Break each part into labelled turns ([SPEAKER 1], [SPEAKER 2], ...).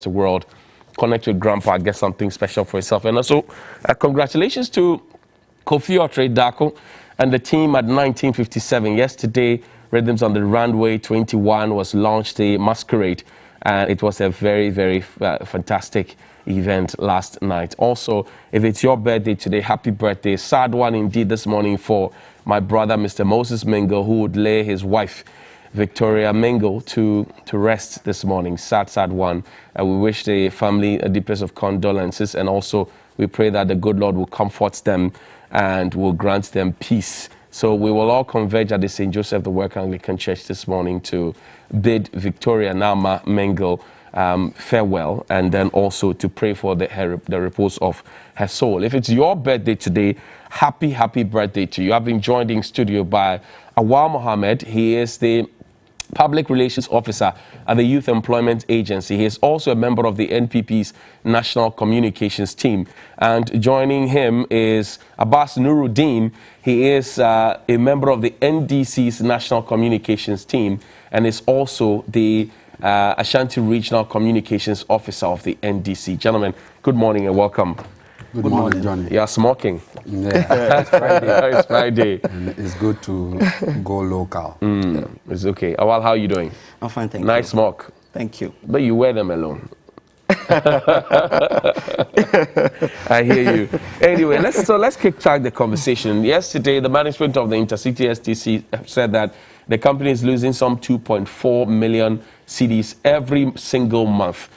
[SPEAKER 1] the world. Connect with Grandpa, get something special for yourself. And also, congratulations to Kofi Otre Dako and the team at 1957. Yesterday, Rhythms on the Runway 21 was launched, a masquerade, and it was a very, very fantastic event last night. Also, if it's your birthday today, happy birthday. Sad one indeed this morning for my brother, Mr. Moses Mingle, who would lay his wife, Victoria Mingle, to rest this morning. Sad, sad one. We wish the family a deepest of condolences, and also we pray that the good Lord will comfort them and will grant them peace. So we will all converge at the St. Joseph the Work Anglican Church this morning to bid Victoria Nama Mingle farewell, and then also to pray for the repose of her soul. If it's your birthday today, happy birthday to you. I've been joined in studio by Awal Mohammed. He is the Public Relations Officer at the Youth Employment Agency. He is also a member of the NPP's National Communications Team. And joining him is Abbas Nuruddin. He is a member of the NDC's National Communications Team and is also the Ashanti Regional Communications Officer of the NDC. Gentlemen, good morning and welcome.
[SPEAKER 2] Good morning, Johnny.
[SPEAKER 1] You are smoking.
[SPEAKER 2] Yeah, it's Friday.
[SPEAKER 1] It's Friday.
[SPEAKER 2] And it's good to go local.
[SPEAKER 1] It's okay. Awal, how are you doing?
[SPEAKER 3] I'm fine, thank you.
[SPEAKER 1] Nice smoke.
[SPEAKER 3] Thank you.
[SPEAKER 1] But you wear them alone. I hear you. Anyway, let's kickstart the conversation. Yesterday, the management of the Intercity STC said that the company is losing some 2.4 million cedis every single month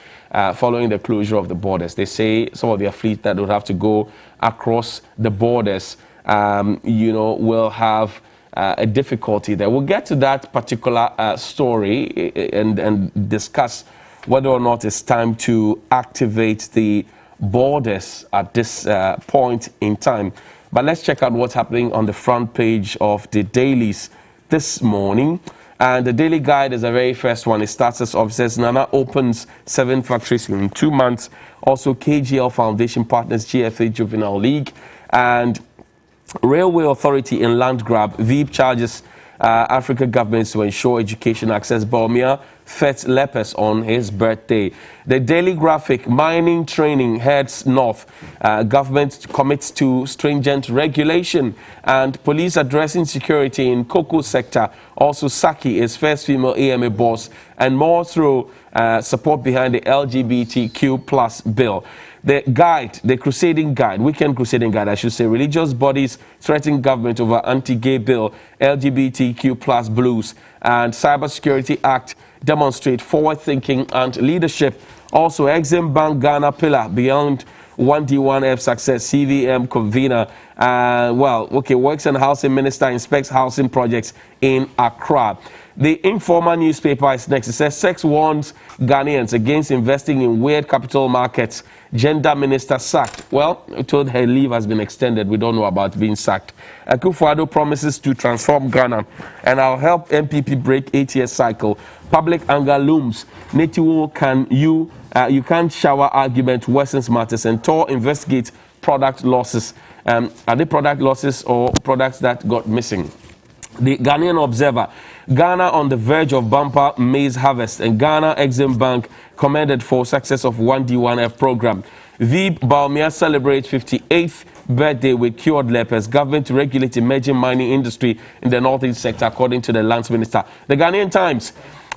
[SPEAKER 1] following the closure of the borders. They say some of their fleet that would have to go across the borders, will have a difficulty there. We'll get to that particular story and discuss whether or not it's time to activate the borders at this point in time. But let's check out what's happening on the front page of the dailies this morning. And the daily guide is the very first one. It starts as off, says Nana opens 7 factories in 2 months. Also, KGL Foundation partners GFA Juvenile League. And Railway Authority in land grab. Veep charges African governments to ensure education access. Bawumia fets lepers on his birthday. The Daily Graphic, mining training heads north. Government commits to stringent regulation. And police addressing security in cocoa sector. Also, Saki is first female AMA boss. And more through support behind the LGBTQ plus bill. The guide, the crusading guide, weekend crusading guide, I should say, religious bodies threatening government over anti-gay bill, LGBTQ plus blues, and Cybersecurity Act demonstrate forward thinking and leadership. Also, Exim Bank Ghana pillar beyond 1D1F success, CVM convener. Works and Housing Minister inspects housing projects in Accra. The Informer newspaper is next. It says, sex warns Ghanaians against investing in weird capital markets. Gender minister sacked. Well, told her leave has been extended. We don't know about being sacked. Akufo-Addo promises to transform Ghana, and I'll help MPP break 8-year cycle. Public anger looms. Netiwo you can't shower argument worsens matters, and TOR investigate product losses. Are they product losses or products that got missing? The Ghanaian Observer, Ghana on the verge of bumper maize harvest, and Ghana Exim Bank commended for success of 1D1F program. Veep Bawumia celebrates 58th birthday with cured lepers. Government to regulate emerging mining industry in the northeast sector, according to the Lands Minister. The Ghanaian Times,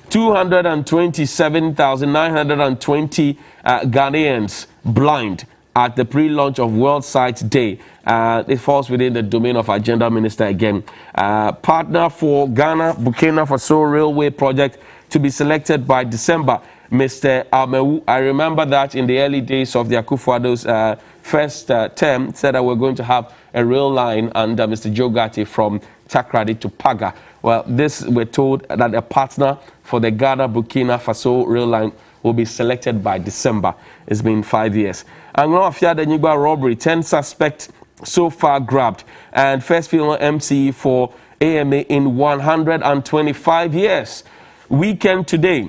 [SPEAKER 1] 227,920 Ghanaians blind at the pre-launch of World Sight Day. It falls within the domain of Agenda Minister again. Partner for Ghana Burkina Faso Railway project to be selected by December. Mr. Amewu, I remember that in the early days of the Akufo-Addo's first term, said that we're going to have a rail line under Mr. Jogati from Takrady to Paga. Well, we're told that a partner for the Ghana Burkina Faso rail line will be selected by December. It's been 5 years. Anglo Afia Denigba robbery, 10 suspects so far grabbed. And first female MC for AMA in 125 years. Weekend today.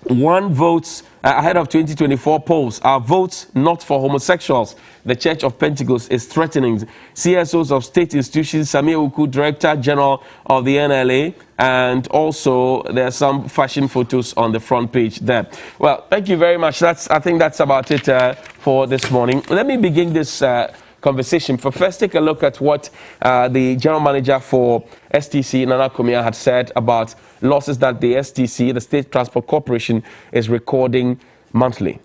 [SPEAKER 1] One votes ahead of 2024 polls are votes not for homosexuals. The Church of Pentecost is threatening CSOs of state institutions. Samia Uku, Director General of the NLA, and also there are some fashion photos on the front page there. Well, thank you very much. I think that's about it for this morning. Let me begin this conversation. But first, take a look at what the General Manager for STC, Nana Kumia, had said about losses that the STC, the State Transport Corporation, is recording monthly.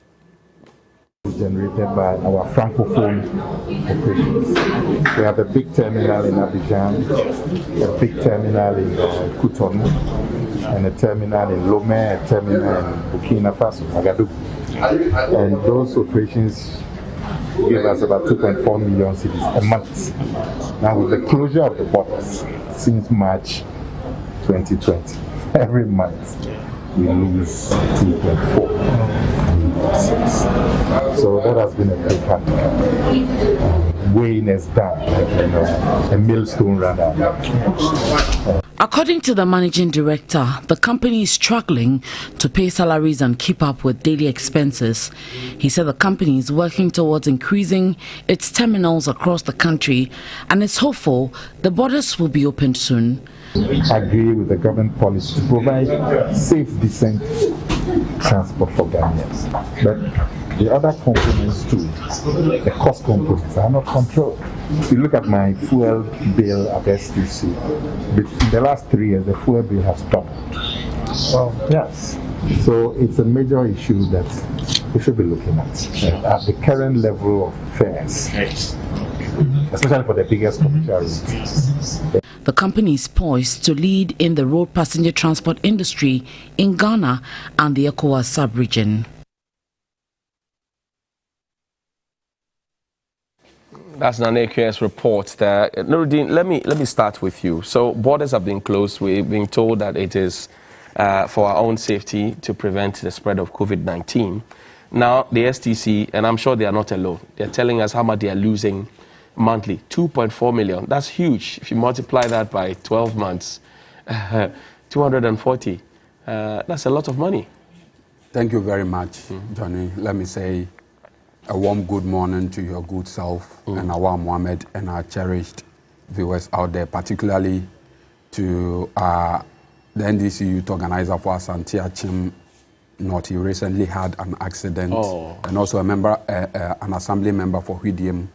[SPEAKER 3] Generated by our Francophone operations. We have a big terminal in Abidjan, a big terminal in Cotonou, and a terminal in Lomé, a terminal in Burkina Faso, Agadougou. And those operations give us about 2.4 million cedis a month. Now, with the closure of the borders since March 2020, every month we lose 2.4 million cedis. So that has been a big handicap. Weighing us down like a millstone runner.
[SPEAKER 4] According to the managing director, the company is struggling to pay salaries and keep up with daily expenses. He said the company is working towards increasing its terminals across the country and is hopeful the borders will be opened soon.
[SPEAKER 3] I agree with the government policy to provide safe, decent transport for Ghanaians. But the other components too, the cost components, are not controlled. If you look at my fuel bill at STC, in the last 3 years, the fuel bill has doubled. Well, yes. So it's a major issue that we should be looking at the current level of fares, especially for the biggest commercial routes.
[SPEAKER 4] The company is poised to lead in the road passenger transport industry in Ghana and the ECOWAS sub-region.
[SPEAKER 1] That's Naneke's report there. Nuruddin, let me start with you. So borders have been closed. We've been told that it is for our own safety to prevent the spread of COVID-19. Now, the STC, and I'm sure they are not alone, they're telling us how much they are losing monthly, 2.4 million. That's huge. If you multiply that by 12 months, 240. That's a lot of money.
[SPEAKER 2] Thank you very much, Johnny. Let me say a warm good morning to your good self and Awam Mohammed and our cherished viewers out there, particularly to the NDC youth organizer for Asante Achim North. He recently had an accident, and also a member, an assembly member for Hwidiam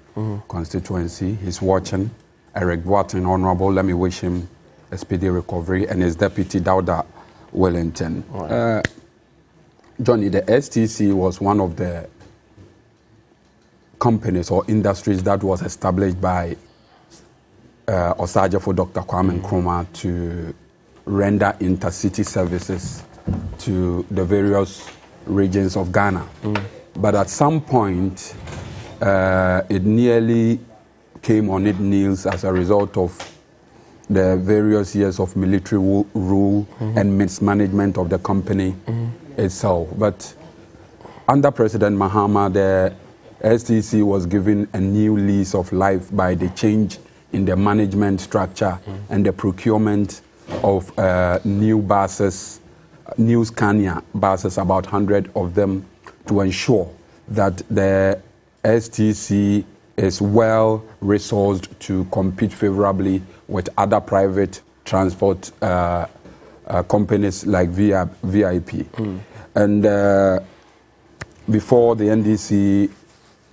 [SPEAKER 2] constituency. He's watching. Eric Boateng, Honorable, let me wish him a speedy recovery, and his deputy, Dauda Wellington. Right. Johnny, the STC was one of the companies or industries that was established by Osajefo Dr. Kwame Nkrumah to render intercity services to the various regions of Ghana. But at some point, it nearly came on its knees as a result of the various years of military rule and mismanagement of the company itself. But under President Mahama, the STC was given a new lease of life by the change in the management structure and the procurement of new buses, new Scania buses, about 100 of them, to ensure that the STC is well resourced to compete favorably with other private transport companies like VIP. And before the NDC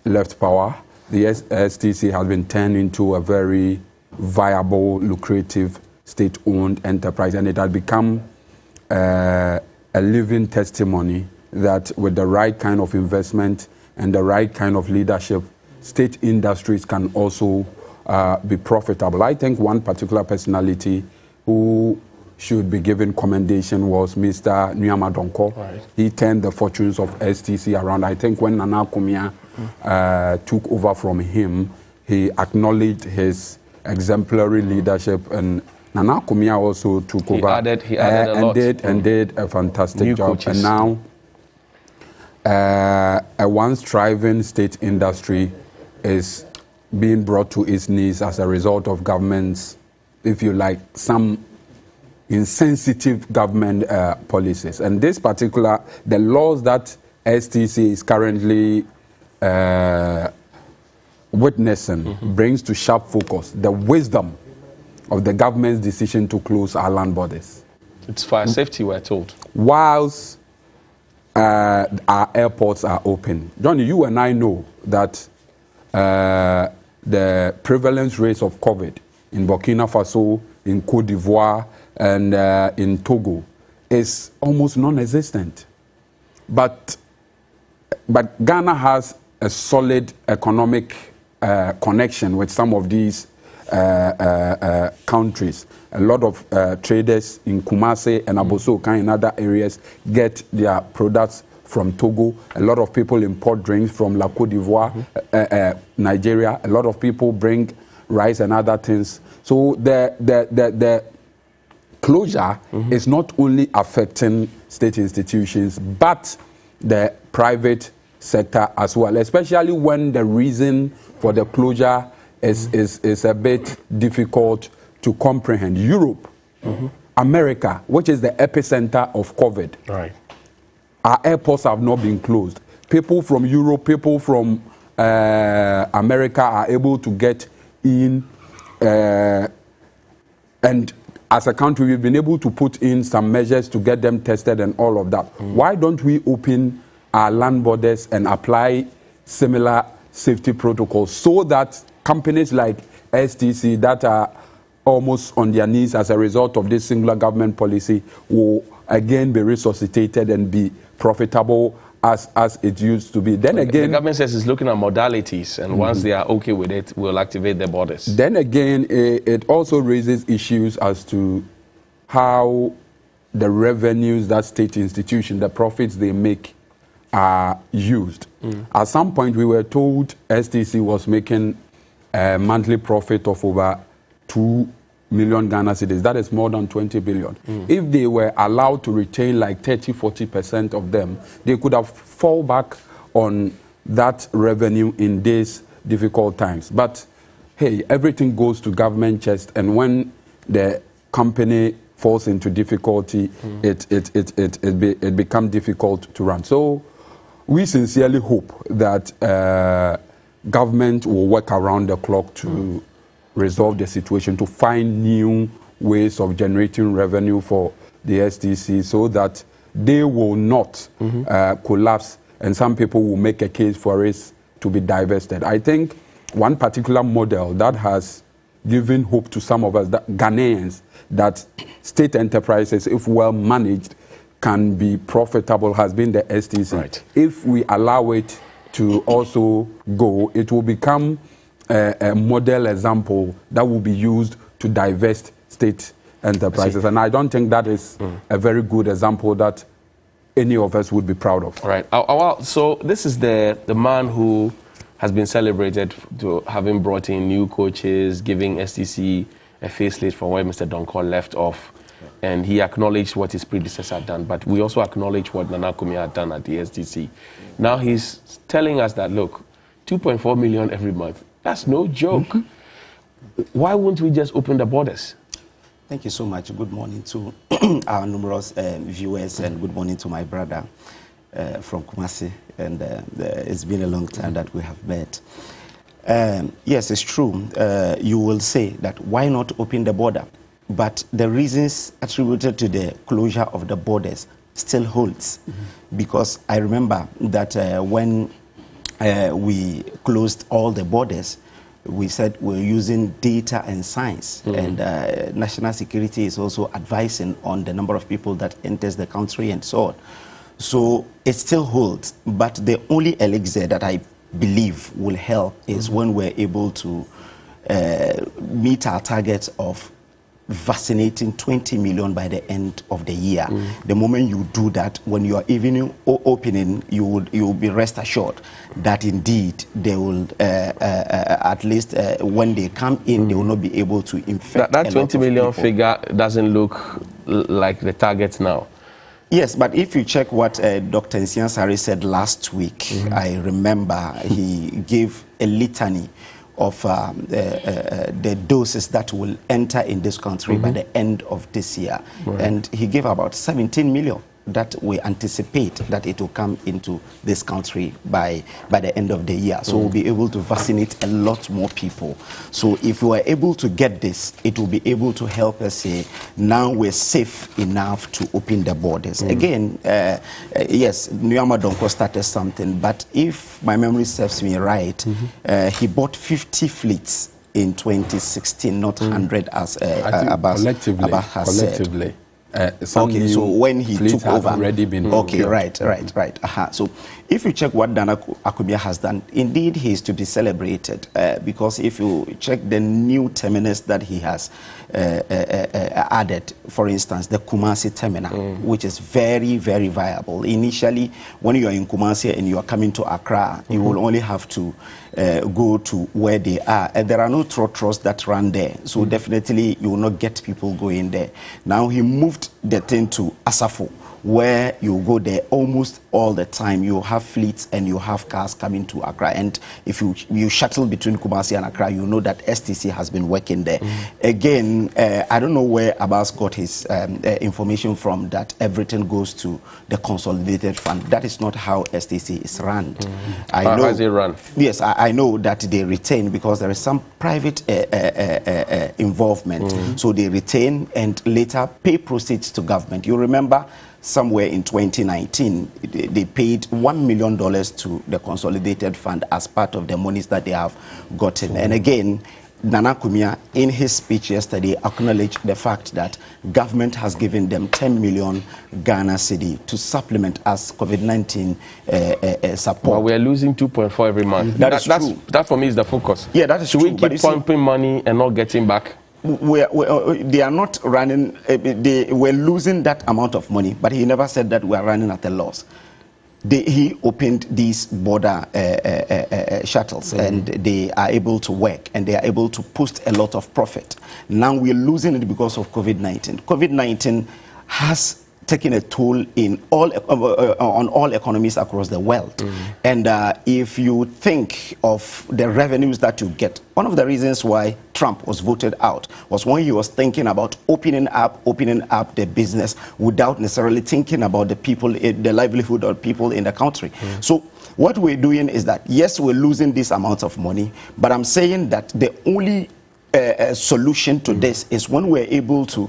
[SPEAKER 2] left power, the STC has been turned into a very viable, lucrative, state-owned enterprise, and it has become a living testimony that with the right kind of investment and the right kind of leadership, state industries can also be profitable. I think one particular personality who should be given commendation was Mr. Nyama Donko. Right. He turned the fortunes of STC around. I think when Nana Kumia took over from him, he acknowledged his exemplary leadership, and Nana Kumia also took over and did a fantastic
[SPEAKER 1] New
[SPEAKER 2] job.
[SPEAKER 1] Coaches.
[SPEAKER 2] And now a once thriving state industry is being brought to its knees as a result of government's, if you like, some in sensitive government policies. And this particular, the laws that STC is currently witnessing brings to sharp focus the wisdom of the government's decision to close our land borders.
[SPEAKER 1] It's for our safety, we're told.
[SPEAKER 2] Whilst our airports are open. Johnny, you and I know that the prevalence rates of COVID in Burkina Faso, in Cote d'Ivoire, and in Togo is almost non-existent. But Ghana has a solid economic connection with some of these countries. A lot of traders in Kumasi and Abossey in other areas get their products from Togo. A lot of people import drinks from La Côte d'Ivoire, Nigeria. A lot of people bring rice and other things. So the closure is not only affecting state institutions, but the private sector as well, especially when the reason for the closure is a bit difficult to comprehend. Europe, America, which is the epicenter of COVID,
[SPEAKER 1] right.
[SPEAKER 2] Our airports have not been closed. People from Europe, people from America are able to get in, and as a country, we've been able to put in some measures to get them tested and all of that. Why don't we open our land borders and apply similar safety protocols so that companies like STC that are almost on their knees as a result of this singular government policy will again be resuscitated and be profitable as it used to be. Then again,
[SPEAKER 1] the government says it's looking at modalities, and once they are okay with it, we'll activate the borders.
[SPEAKER 2] Then again, it also raises issues as to how the revenues that state institutions, the profits they make, are used. At some point, we were told STC was making a monthly profit of over 2 million Ghana cedis. That is more than 20 billion. If they were allowed to retain like 30-40% of them, they could have fall back on that revenue in these difficult times. But hey, everything goes to government chest, and when the company falls into difficulty, it becomes difficult to run. So we sincerely hope that government will work around the clock to resolve the situation, to find new ways of generating revenue for the STC so that they will not collapse, and some people will make a case for it to be divested. I think one particular model that has given hope to some of us, that Ghanaians, that state enterprises, if well managed, can be profitable, has been the STC.
[SPEAKER 1] Right.
[SPEAKER 2] If we allow it to also go, it will become a model example that will be used to divest state enterprises. And I don't think that is a very good example that any of us would be proud of.
[SPEAKER 1] All right. So this is the man who has been celebrated to having brought in new coaches, giving STC a facelift from where Mr. Donkor left off. And he acknowledged what his predecessor had done, but we also acknowledge what Nana Acumia had done at the STC. Now he's telling us that, look, 2.4 million every month, that's no joke. Why wouldn't we just open the borders?
[SPEAKER 5] Thank you so much. Good morning to our numerous viewers, and good morning to my brother from Kumasi. And it's been a long time that we have met. Yes, it's true. You will say that why not open the border? But the reasons attributed to the closure of the borders still holds. Because I remember that when we closed all the borders, we said we're using data and science, and national security is also advising on the number of people that enters the country and so on. So it still holds, but the only elixir that I believe will help is when we're able to meet our target of vaccinating 20 million by the end of the year. The moment you do that, when you are even opening, you will be rest assured that indeed they will, at least when they come in, they will not be able to infect.
[SPEAKER 1] That 20 million figure doesn't look like the target now.
[SPEAKER 5] Yes, but if you check what Dr. Nsiah Sarri said last week, I remember he gave a litany the doses that will enter in this country by the end of this year.
[SPEAKER 1] Right.
[SPEAKER 5] And he gave about 17 million that we anticipate that it will come into this country by the end of the year. So we'll be able to vaccinate a lot more people. So if we are able to get this, it will be able to help us say, now we're safe enough to open the borders. Again, yes, Nyama Donko started something, but if my memory serves me right, he bought 50 fleets in 2016, not 100 as Abbas has said. Okay, so when he took over,
[SPEAKER 2] already been
[SPEAKER 5] okay, right. So if you check what Nana Akubia has done, indeed he is to be celebrated because if you check the new terminus that he has added, for instance, the Kumasi terminal, which is very, very viable. Initially, when you are in Kumasi and you are coming to Accra, you will only have to go to where they are. And there are no trotros that run there. So definitely you will not get people going there. Now he moved the thing to Asafo, where you go there almost all the time. You have fleets and you have cars coming to Accra. And if you shuttle between Kumasi and Accra, you know that STC has been working there. Again, I don't know where Abbas got his information from that everything goes to the consolidated fund. That is not how STC is run. I know,
[SPEAKER 1] how is it run?
[SPEAKER 5] Yes, I know that they retain because there is some private involvement. So they retain and later pay proceeds to government. You remember somewhere in 2019, they paid $1 million to the consolidated fund as part of the monies that they have gotten. And again, Nana Kumia, in his speech yesterday, acknowledged the fact that government has given them 10 million Ghana cedi to supplement as COVID-19 support.
[SPEAKER 1] Well, we're losing 2.4 every month. That for me is the focus.
[SPEAKER 5] Yeah, that is
[SPEAKER 1] true. Should we
[SPEAKER 5] keep
[SPEAKER 1] pumping money and not getting back?
[SPEAKER 5] They are not running, they were losing that amount of money, but he never said that we are running at a loss. He opened these border shuttles and they are able to work and they are able to post a lot of profit. Now we're losing it because of COVID-19. COVID-19 has taken a toll in on all economies across the world. And if you think of the revenues that you get, one of the reasons why Trump was voted out was when he was thinking about opening up the business without necessarily thinking about the people, the livelihood of people in the country. So what we're doing is that, yes, we're losing this amount of money, but I'm saying that the only solution to this is when we're able to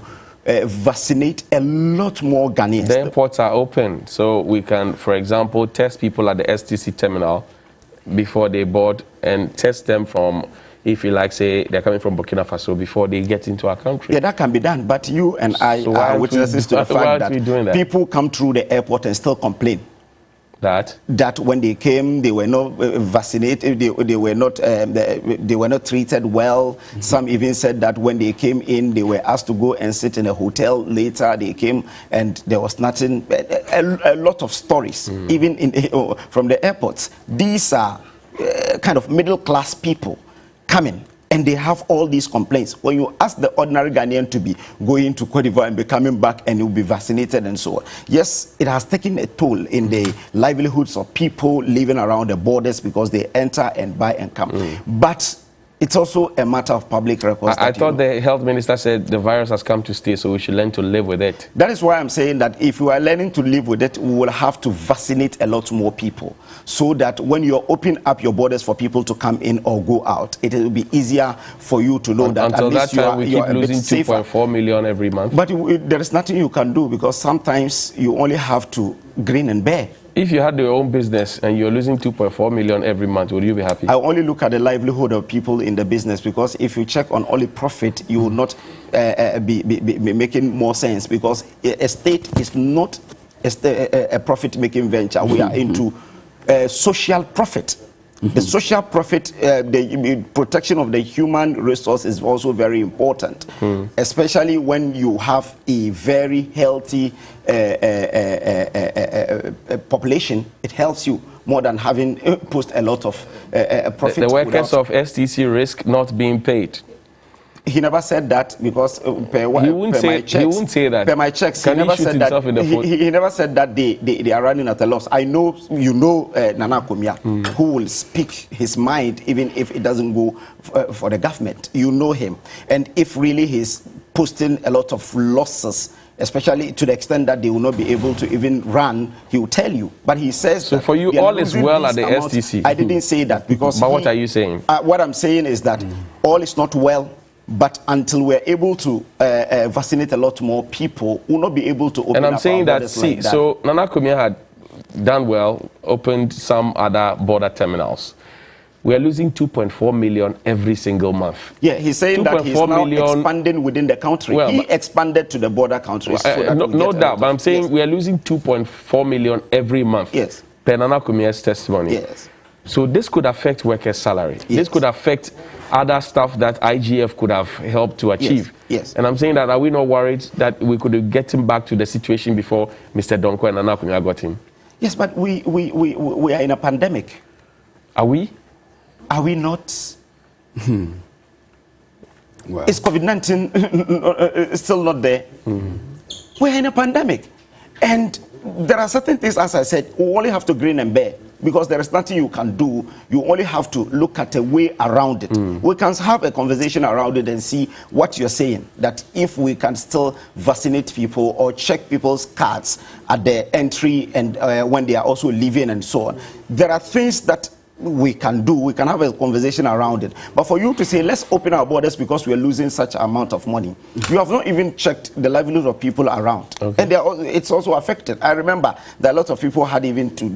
[SPEAKER 5] vaccinate a lot more Ghanaians.
[SPEAKER 1] The airports are open, so we can, for example, test people at the STC terminal before they board and test them from, if you like, say, they're coming from Burkina Faso before they get into our country.
[SPEAKER 5] Yeah, that can be done, but you and I are witnesses to the fact that people come through the airport and still complain. That when they came, they were not vaccinated, they were not treated well. Some even said that when they came in, they were asked to go and sit in a hotel. Later, they came and there was nothing. A lot of stories, even from the airports. These are kind of middle-class people coming. And they have all these complaints. When you ask the ordinary Ghanaian to be going to Cote d'Ivoire and be coming back and you'll be vaccinated and so on. Yes, it has taken a toll in the livelihoods of people living around the borders because they enter and buy and come. But it's also a matter of public records.
[SPEAKER 1] I thought the health minister said the virus has come to stay, so we should learn to live with it.
[SPEAKER 5] That is why I'm saying that if we are learning to live with it, we will have to vaccinate a lot more people so that when you open up your borders for people to come in or go out, it will be easier for you to know that
[SPEAKER 1] until
[SPEAKER 5] at least
[SPEAKER 1] that time we keep losing 2.4 million every month.
[SPEAKER 5] But there is nothing you can do because sometimes you only have to grin and bear.
[SPEAKER 1] If you had your own business and you're losing 2.4 million every month, would you be happy?
[SPEAKER 5] I only look at the livelihood of people in the business because if you check on only profit, you will not be making more sense because a state is not a profit-making venture. We are into social profit. The social profit, the protection of the human resource is also very important, especially when you have a very healthy population. It helps you more than having post a lot of profit.
[SPEAKER 1] The workers of STC risk not being paid.
[SPEAKER 5] he never said that because
[SPEAKER 1] he wouldn't say that.
[SPEAKER 5] Per my checks,
[SPEAKER 1] Can
[SPEAKER 5] he never
[SPEAKER 1] shoot
[SPEAKER 5] said
[SPEAKER 1] himself
[SPEAKER 5] that.
[SPEAKER 1] In the foot?
[SPEAKER 5] He never said that they are running at a loss. I know you know Nana Kumia, who will speak his mind even if it doesn't go for the government. You know him, and if really he's posting a lot of losses, especially to the extent that they will not be able to even run, he will tell you. But he says
[SPEAKER 1] so
[SPEAKER 5] that
[SPEAKER 1] for you, all is well at the STC.
[SPEAKER 5] I didn't say that because.
[SPEAKER 1] But what are you saying?
[SPEAKER 5] What I'm saying is that all is not well. But until we're able to vaccinate a lot more people, we'll not be able to open up.
[SPEAKER 1] And I'm saying that, see,
[SPEAKER 5] like that.
[SPEAKER 1] So Nana Kumia had done well, opened some other border terminals. We are losing 2.4 million every single month.
[SPEAKER 5] Yeah, he's saying that he's now expanding within the country. Well, he expanded to the border countries.
[SPEAKER 1] No doubt, but I'm saying we are losing 2.4 million every month.
[SPEAKER 5] Yes.
[SPEAKER 1] Per Nana Kumia's testimony.
[SPEAKER 5] Yes.
[SPEAKER 1] So this could affect workers' salary. Yes. This could affect other stuff that IGF could have helped to achieve.
[SPEAKER 5] Yes.
[SPEAKER 1] And I'm saying that, are we not worried that we could get him back to the situation before Mr. Donko and Nana Kumia got him?
[SPEAKER 5] Yes, but we are in a pandemic.
[SPEAKER 1] Are we?
[SPEAKER 5] Are we not?
[SPEAKER 2] Well.
[SPEAKER 5] Is COVID-19 still not there? We're in a pandemic. And there are certain things, as I said, we only have to grin and bear because there is nothing you can do. You only have to look at a way around it. We can have a conversation around it and see what you're saying, that if we can still vaccinate people or check people's cards at the entry and when they are also leaving and so on. There are things that we can do. We can have a conversation around it. But for you to say, let's open our borders because we are losing such amount of money, you have not even checked the livelihood of people around. Okay. And it's also affected. I remember that a lot of people had even to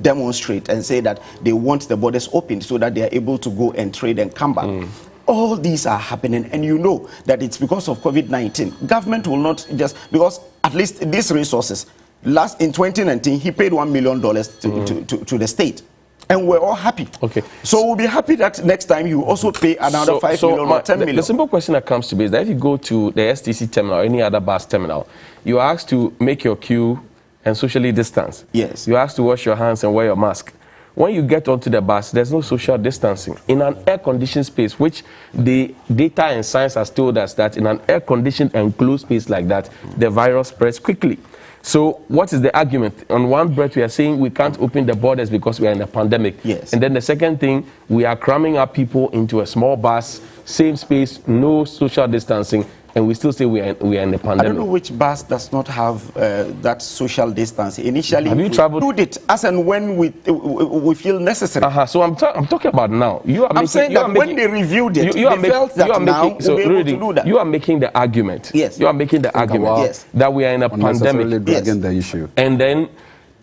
[SPEAKER 5] demonstrate and say that they want the borders opened so that they are able to go and trade and come back. All these are happening, and you know that it's because of COVID-19. Government will not just, because at least these resources, in 2019, he paid $1 million to the state. And we're all happy. Okay. So we'll be happy that next time you also pay another 5 million or 10 million.
[SPEAKER 1] The simple question that comes to me is that if you go to the STC terminal or any other bus terminal, you are asked to make your queue and socially distance.
[SPEAKER 5] Yes.
[SPEAKER 1] You're asked to wash your hands and wear your mask. When you get onto the bus, there's no social distancing. In an air-conditioned space, which the data and science has told us that in an air-conditioned and closed space like that, the virus spreads quickly. So what is the argument? On one breath, we are saying we can't open the borders because we are in a pandemic.
[SPEAKER 5] Yes.
[SPEAKER 1] And then the second thing, we are cramming our people into a small bus, same space, no social distancing, and we still say we are in a pandemic.
[SPEAKER 5] I don't know which bus does not have that social distancing. Initially,
[SPEAKER 1] have you traveled?
[SPEAKER 5] We do it as and when we feel necessary.
[SPEAKER 1] So I'm talking about now.
[SPEAKER 5] I'm saying that when they reviewed it, they felt that now we'll be able to do that.
[SPEAKER 1] You are making the argument.
[SPEAKER 5] Yes.
[SPEAKER 1] You are making the argument that we are in a pandemic.
[SPEAKER 2] Dragging the issue.
[SPEAKER 1] And then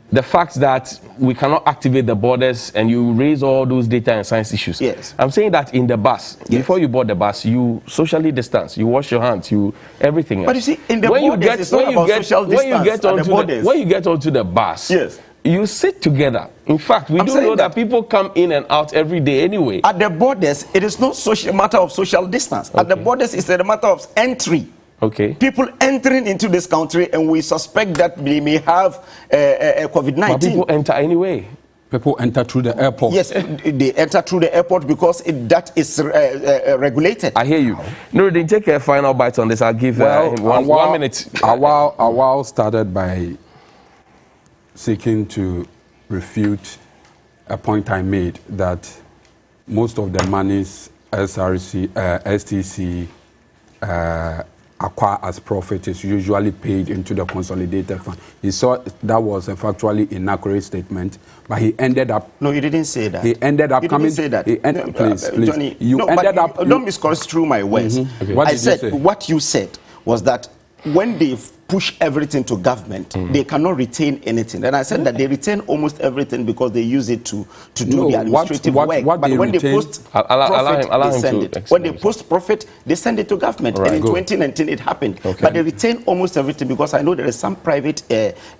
[SPEAKER 1] the fact that we cannot activate the borders and you raise all those data and science issues.
[SPEAKER 5] Yes.
[SPEAKER 1] I'm saying that in the bus, before you board the bus, you socially distance, you wash your hands, you everything else.
[SPEAKER 5] But you see, in the borders, it's not about social distance.
[SPEAKER 1] When you get onto the bus,
[SPEAKER 5] yes,
[SPEAKER 1] you sit together. In fact, we do know that people come in and out every day anyway.
[SPEAKER 5] At the borders, it is not a matter of social distance. Okay. At the borders, it's a matter of entry.
[SPEAKER 1] Okay.
[SPEAKER 5] People entering into this country, and we suspect that they may have COVID-19.
[SPEAKER 1] But people enter anyway.
[SPEAKER 2] People enter through the airport.
[SPEAKER 5] Yes, they enter through the airport because that is regulated.
[SPEAKER 1] I hear you. Nuruddin, take a final bite on this. I'll give one minute.
[SPEAKER 2] Awal started by seeking to refute a point I made that most of the monies SRC, STC acquire as profit is usually paid into the consolidated fund. He saw that was a factually inaccurate statement, but he ended up...
[SPEAKER 5] No, he didn't say that.
[SPEAKER 2] He ended up coming...
[SPEAKER 5] He didn't say that.
[SPEAKER 2] Please.
[SPEAKER 5] Johnny, don't misconstrue my words.
[SPEAKER 2] Okay. What did you say?
[SPEAKER 5] What you said was that when they push everything to government, they cannot retain anything. And I said that they retain almost everything because they use it to do the administrative work. But when they post profit, they send it. When they post profit, they send it to government. Right, and in 2019, it happened. Okay. But they retain almost everything because I know there is some private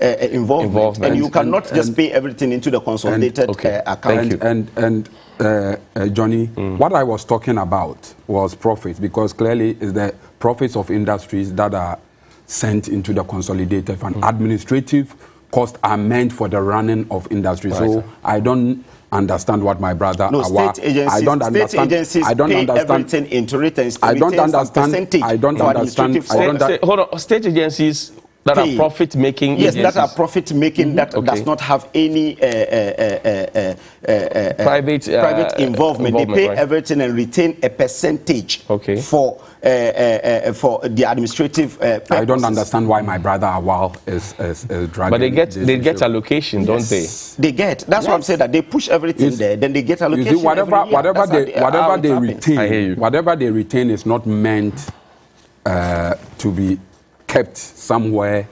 [SPEAKER 5] involvement. And you cannot just pay everything into the consolidated account.
[SPEAKER 2] Johnny, what I was talking about was profits, because clearly it's the profits of industries that are sent into the consolidated fund. Administrative costs are meant for the running of industry.
[SPEAKER 1] Right,
[SPEAKER 2] so
[SPEAKER 1] sir.
[SPEAKER 2] I don't understand what my brother
[SPEAKER 5] No,
[SPEAKER 2] Awar,
[SPEAKER 5] state agencies,
[SPEAKER 2] I don't understand.
[SPEAKER 5] I don't understand everything into returns.
[SPEAKER 2] I don't
[SPEAKER 5] returns and
[SPEAKER 2] understand.
[SPEAKER 5] percentage
[SPEAKER 2] I don't
[SPEAKER 5] for
[SPEAKER 2] understand.
[SPEAKER 5] administrative
[SPEAKER 2] I don't.
[SPEAKER 1] Hold on. State agencies that are profit-making
[SPEAKER 5] Yes,
[SPEAKER 1] agencies.
[SPEAKER 5] that are profit-making, that does not have any
[SPEAKER 1] private
[SPEAKER 5] involvement. They pay
[SPEAKER 1] right?
[SPEAKER 5] everything and retain a percentage for the administrative purposes.
[SPEAKER 2] I don't understand why my brother Awal is dragging.
[SPEAKER 1] But they get allocation, don't they?
[SPEAKER 5] They get. That's why I'm saying that they push everything there, then they get allocation.
[SPEAKER 2] You see, whatever they retain,
[SPEAKER 1] I hear you.
[SPEAKER 2] whatever they retain is not meant to be kept somewhere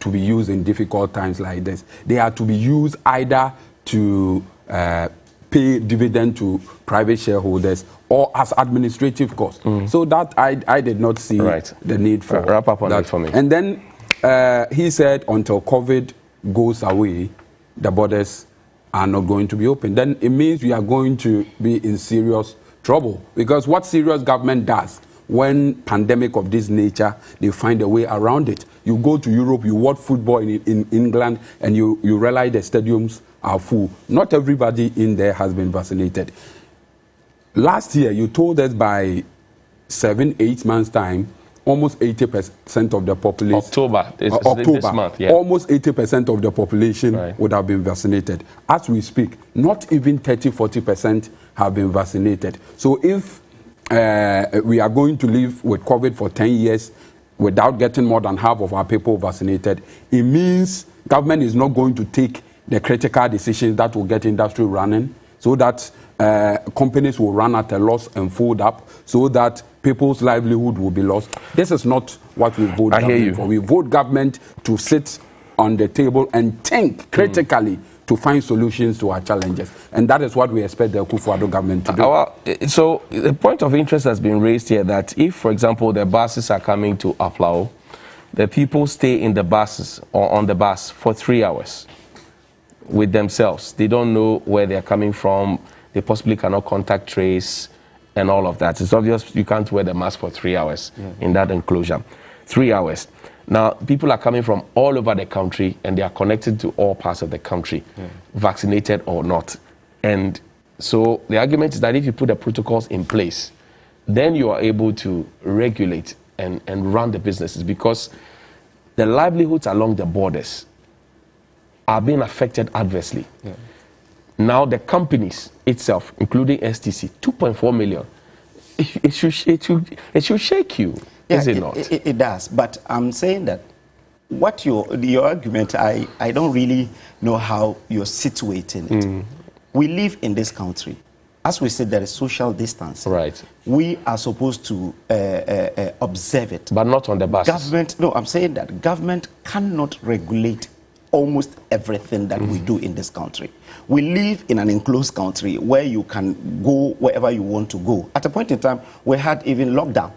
[SPEAKER 2] to be used in difficult times like this. They are to be used either to pay dividend to private shareholders or as administrative costs. So that I did not see the need for
[SPEAKER 1] wrap up on
[SPEAKER 2] that
[SPEAKER 1] for me.
[SPEAKER 2] And then he said until COVID goes away, the borders are not going to be open. Then it means we are going to be in serious trouble, because what serious government does when pandemic of this nature, they find a way around it. You go to Europe, you watch football in England, and you realize the stadiums are full. Not everybody in there has been vaccinated. Last year, you told us by 7-8 months' time, almost 80% of the population.
[SPEAKER 1] October, this month, yeah.
[SPEAKER 2] Almost 80% of the population would have been vaccinated. As we speak, not even 30-40% have been vaccinated. So if we are going to live with COVID for 10 years without getting more than half of our people vaccinated, it means government is not going to take the critical decisions that will get industry running, so that companies will run at a loss and fold up, so that people's livelihood will be lost. This is not what we vote government for. We vote government to sit on the table and think critically to find solutions to our challenges. And that is what we expect the Akufo-Addo government to do.
[SPEAKER 1] So the point of interest has been raised here that if, for example, the buses are coming to Aflao, the people stay in the buses or on the bus for 3 hours with themselves. They don't know where they're coming from. They possibly cannot contact trace and all of that. It's obvious you can't wear the mask for 3 hours in that enclosure. 3 hours. Now, people are coming from all over the country, and they are connected to all parts of the country, vaccinated or not. And so the argument is that if you put the protocols in place, then you are able to regulate and run the businesses, because the livelihoods along the borders are being affected adversely. Now, the companies itself, including STC, 2.4 million, it should shake you. Is it not?
[SPEAKER 5] It does. But I'm saying that what your argument, I don't really know how you're situating it. We live in this country. As we said, there is social distance.
[SPEAKER 1] Right.
[SPEAKER 5] We are supposed to observe it.
[SPEAKER 1] But not on the buses.
[SPEAKER 5] Government, no, I'm saying that government cannot regulate almost everything that we do in this country. We live in an enclosed country where you can go wherever you want to go. At a point in time, we had even lockdown.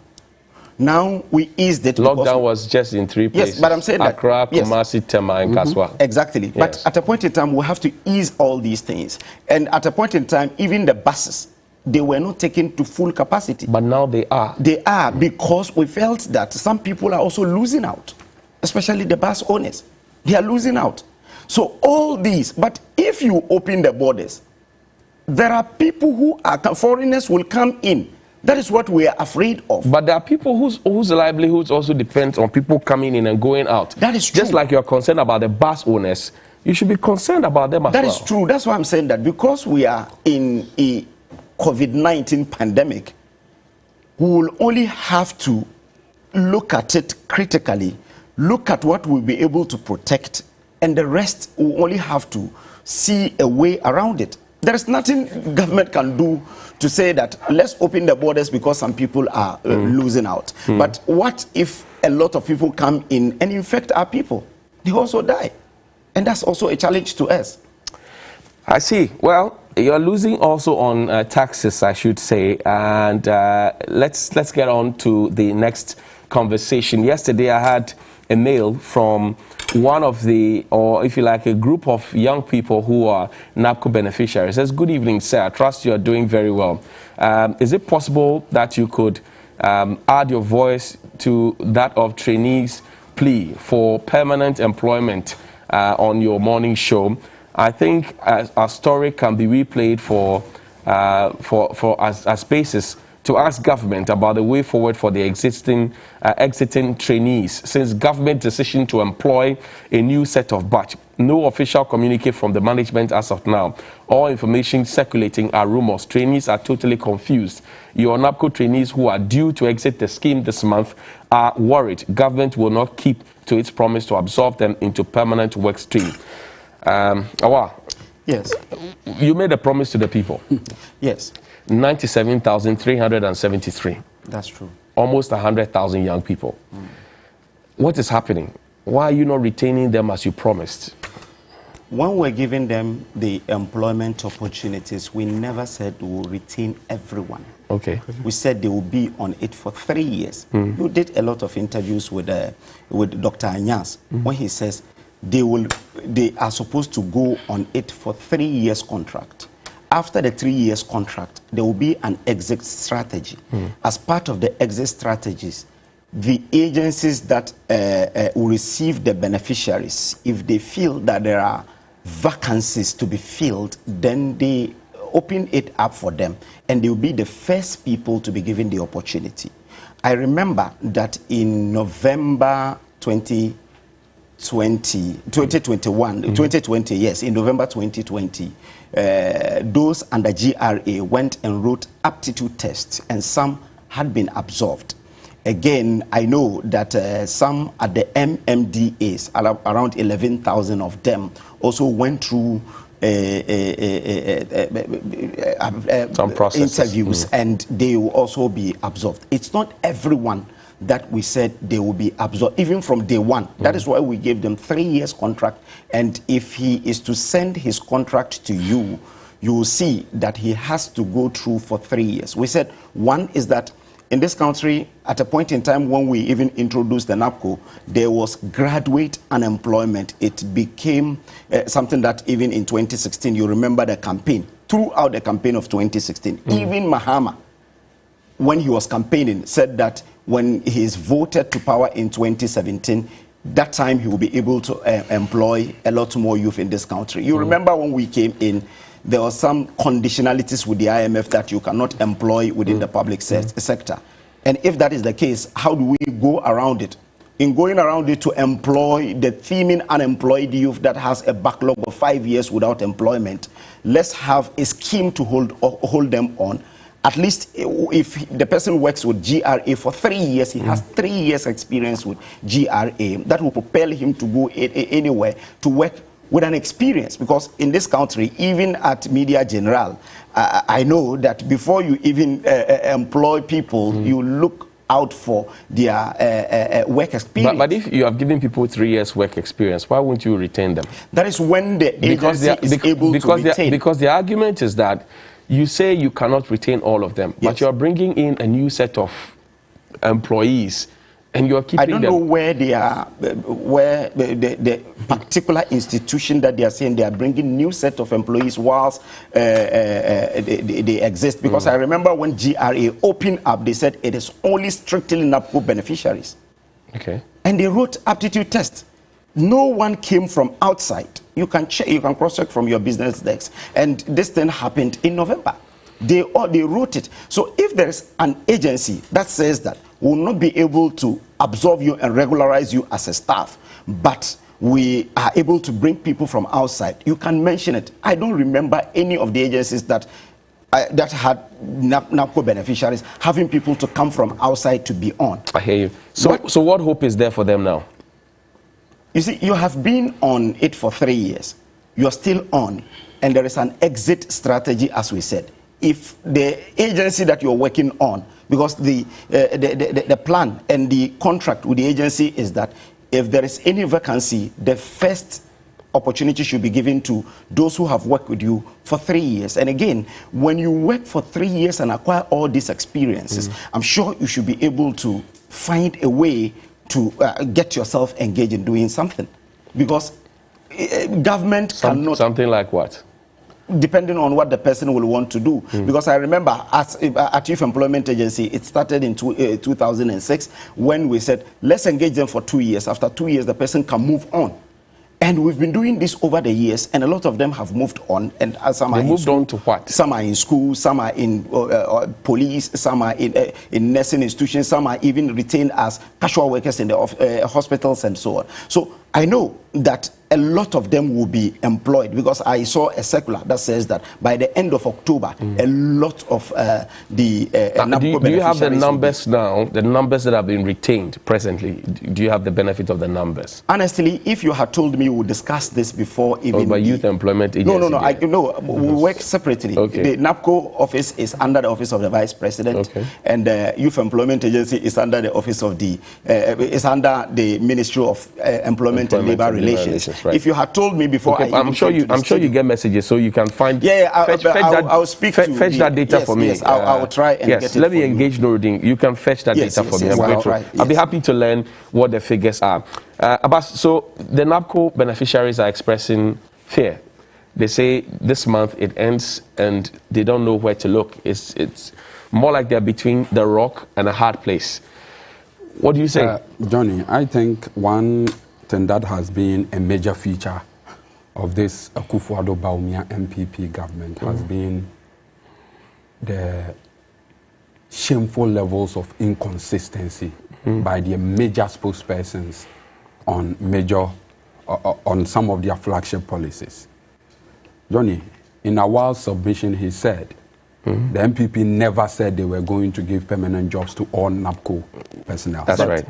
[SPEAKER 5] Now we eased it.
[SPEAKER 1] Lockdown was just in 3 places.
[SPEAKER 5] Yes, but I'm saying that
[SPEAKER 1] Accra, Kumasi, Tema, and Kaswa.
[SPEAKER 5] Exactly. Yes. But at a point in time, we have to ease all these things. And at a point in time, even the buses, they were not taken to full capacity.
[SPEAKER 1] But now they are.
[SPEAKER 5] They are, because we felt that some people are also losing out, especially the bus owners. They are losing out. So all these, but if you open the borders, there are people who are, foreigners will come in. That is what we are afraid of.
[SPEAKER 1] But there are people whose livelihoods also depend on people coming in and going out.
[SPEAKER 5] That is true.
[SPEAKER 1] Just like you're concerned about the bus owners, you should be concerned about them as well.
[SPEAKER 5] That is true. That's why I'm saying that because we are in a COVID-19 pandemic, we will only have to look at it critically, look at what we'll be able to protect, and the rest will only have to see a way around it. There is nothing government can do to say that let's open the borders because some people are losing out. But what if a lot of people come in and infect our people? They also die. And that's also a challenge to us.
[SPEAKER 1] I see. Well, you're losing also on taxes, I should say. And let's get on to the next conversation. Yesterday, I had a mail from one of the, or if you like, a group of young people who are NABCO beneficiaries. It says, "Good evening, sir. I trust you are doing very well. Is it possible that you could add your voice to that of trainees' plea for permanent employment on your morning show. I think our story can be replayed as basis to ask government about the way forward for the exiting trainees, since government decision to employ a new set of batch. No official communique from the management as of now. All information circulating are rumors. Trainees are totally confused. Your NABCO trainees who are due to exit the scheme this month are worried government will not keep to its promise to absorb them into permanent work stream. Awa,
[SPEAKER 5] yes,
[SPEAKER 1] you made a promise to the people.
[SPEAKER 5] Yes.
[SPEAKER 1] 97,373.
[SPEAKER 5] That's true.
[SPEAKER 1] Almost 100,000 young people. What is happening? Why are you not retaining them as you promised?
[SPEAKER 5] When we're giving them the employment opportunities, we never said we will retain everyone.
[SPEAKER 1] Okay.
[SPEAKER 5] We said they will be on it for 3 years. You did a lot of interviews with Dr. Anyas when he says they are supposed to go on it for 3 years contract. After the 3 years contract, there will be an exit strategy. As part of the exit strategies, the agencies that will receive the beneficiaries, if they feel that there are vacancies to be filled, then they open it up for them, and they will be the first people to be given the opportunity. I remember that in November 2020, yes, in November 2020, those under GRA went and wrote aptitude tests, and some had been absorbed. Again, I know that some at the MMDAs, around 11,000 of them, also went through some interviews, and they will also be absorbed. It's not everyone that we said they will be absorbed, even from day one. That is why we gave them 3 years contract, and if he is to send his contract to you, you will see that he has to go through for 3 years. We said one is that in this country, at a point in time when we even introduced the NABCO, there was graduate unemployment. It became something that even in 2016, you remember the campaign, throughout the campaign of 2016, even Mahama, when he was campaigning, said that when he is voted to power in 2017, that time he will be able to employ a lot more youth in this country. You remember when we came in, there were some conditionalities with the IMF that you cannot employ within the public sector. And if that is the case, how do we go around it? In going around it to employ the teeming unemployed youth that has a backlog of 5 years without employment, let's have a scheme to hold them on. At least if the person works with GRA for 3 years, he has 3 years experience with GRA. That will propel him to go anywhere to work with an experience, because in this country, even at Media General, I know that before you even employ people, you look out for their work experience. But
[SPEAKER 1] if you have given people 3 years work experience, why won't you retain them?
[SPEAKER 5] That is when the agency is able to retain.
[SPEAKER 1] Because the argument is that you say you cannot retain all of them, but you are bringing in a new set of employees, and you are keeping them.
[SPEAKER 5] I don't know where they are, where the particular institution that they are saying they are bringing new set of employees whilst they exist. Because I remember when GRA opened up, they said it is only strictly NABCO beneficiaries.
[SPEAKER 1] Okay.
[SPEAKER 5] And they wrote aptitude tests. No one came from outside. You can check, you can cross-check from your business desk. And this thing happened in November. They wrote it. So if there is an agency that says that we will not be able to absorb you and regularize you as a staff, but we are able to bring people from outside, you can mention it. I don't remember any of the agencies that had NABCO beneficiaries having people to come from outside to be on.
[SPEAKER 1] I hear you. So what hope is there for them now?
[SPEAKER 5] You see, you have been on it for 3 years. You are still on, and there is an exit strategy, as we said. If the agency that you're working on, because the plan and the contract with the agency is that if there is any vacancy, the first opportunity should be given to those who have worked with you for 3 years. And again, when you work for 3 years and acquire all these experiences, I'm sure you should be able to find a way to get yourself engaged in doing something. Because government cannot...
[SPEAKER 1] Something like what?
[SPEAKER 5] Depending on what the person will want to do. Because I remember at Youth Employment Agency, it started in 2006 when we said, let's engage them for 2 years. After 2 years, the person can move on. And we've been doing this over the years, and a lot of them have moved on. And some
[SPEAKER 1] they
[SPEAKER 5] are
[SPEAKER 1] moved on to what?
[SPEAKER 5] Some are in school, some are in police, some are in nursing institutions, some are even retained as casual workers in the hospitals and so on. So I know that a lot of them will be employed, because I saw a circular that says that by the end of October, a lot of the
[SPEAKER 1] do you have the numbers now, the numbers that have been retained presently? Do you have the benefit of the numbers?
[SPEAKER 5] Honestly, if you had told me we would discuss this before even...
[SPEAKER 1] by Youth Employment Agency?
[SPEAKER 5] No, we work separately.
[SPEAKER 1] Okay.
[SPEAKER 5] The NAPCO office is under the office of the Vice President,
[SPEAKER 1] okay,
[SPEAKER 5] and the Youth Employment Agency is under the office of the... is under the Ministry of Employment and Labour Relations.
[SPEAKER 1] Right.
[SPEAKER 5] If you had told me before,
[SPEAKER 1] okay, I'm sure you get messages, so you can find.
[SPEAKER 5] Yeah,
[SPEAKER 1] I'll
[SPEAKER 5] speak
[SPEAKER 1] fetch that data for me.
[SPEAKER 5] Yes, I'll try and get it.
[SPEAKER 1] Let me engage Nuruddin. You can fetch that data for me. I'll be happy to learn what the figures are. Abbas, so the NAPCO beneficiaries are expressing fear. They say this month it ends and they don't know where to look. It's more like they're between the rock and a hard place. What do you say?
[SPEAKER 2] Johnny, I think one thing that has been a major feature of this Akufo-Addo Bawumia MPP government has been the shameful levels of inconsistency by their major spokespersons on on some of their flagship policies. Johnny, in Awal's submission, he said the MPP never said they were going to give permanent jobs to all NAPCO personnel.
[SPEAKER 1] That's right.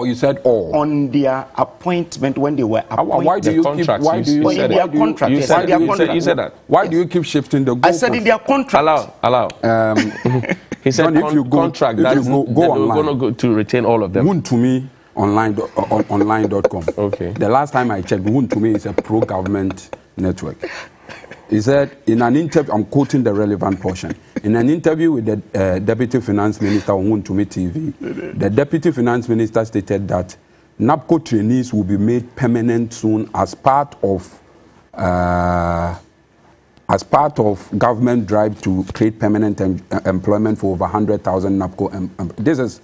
[SPEAKER 2] You said all.
[SPEAKER 5] On their appointment, when they were appointed.
[SPEAKER 2] Why do you keep... Why do you say
[SPEAKER 1] that? You said that.
[SPEAKER 2] Why do you keep shifting the goalposts?
[SPEAKER 5] I said in their contract.
[SPEAKER 1] Allow. He said
[SPEAKER 2] if you go,
[SPEAKER 1] contract.
[SPEAKER 2] If you go online,
[SPEAKER 1] we're going to go to retain all of them.
[SPEAKER 2] Wontumi online.com.
[SPEAKER 1] Okay.
[SPEAKER 2] The last time I checked, Wontumi is a pro-government network. He said in an interview, I'm quoting the relevant portion, in an interview with the Deputy Finance Minister on Wontumi TV, the Deputy Finance Minister stated that NAPCO trainees will be made permanent soon as part of government drive to create permanent employment for over 100,000 NAPCO. This is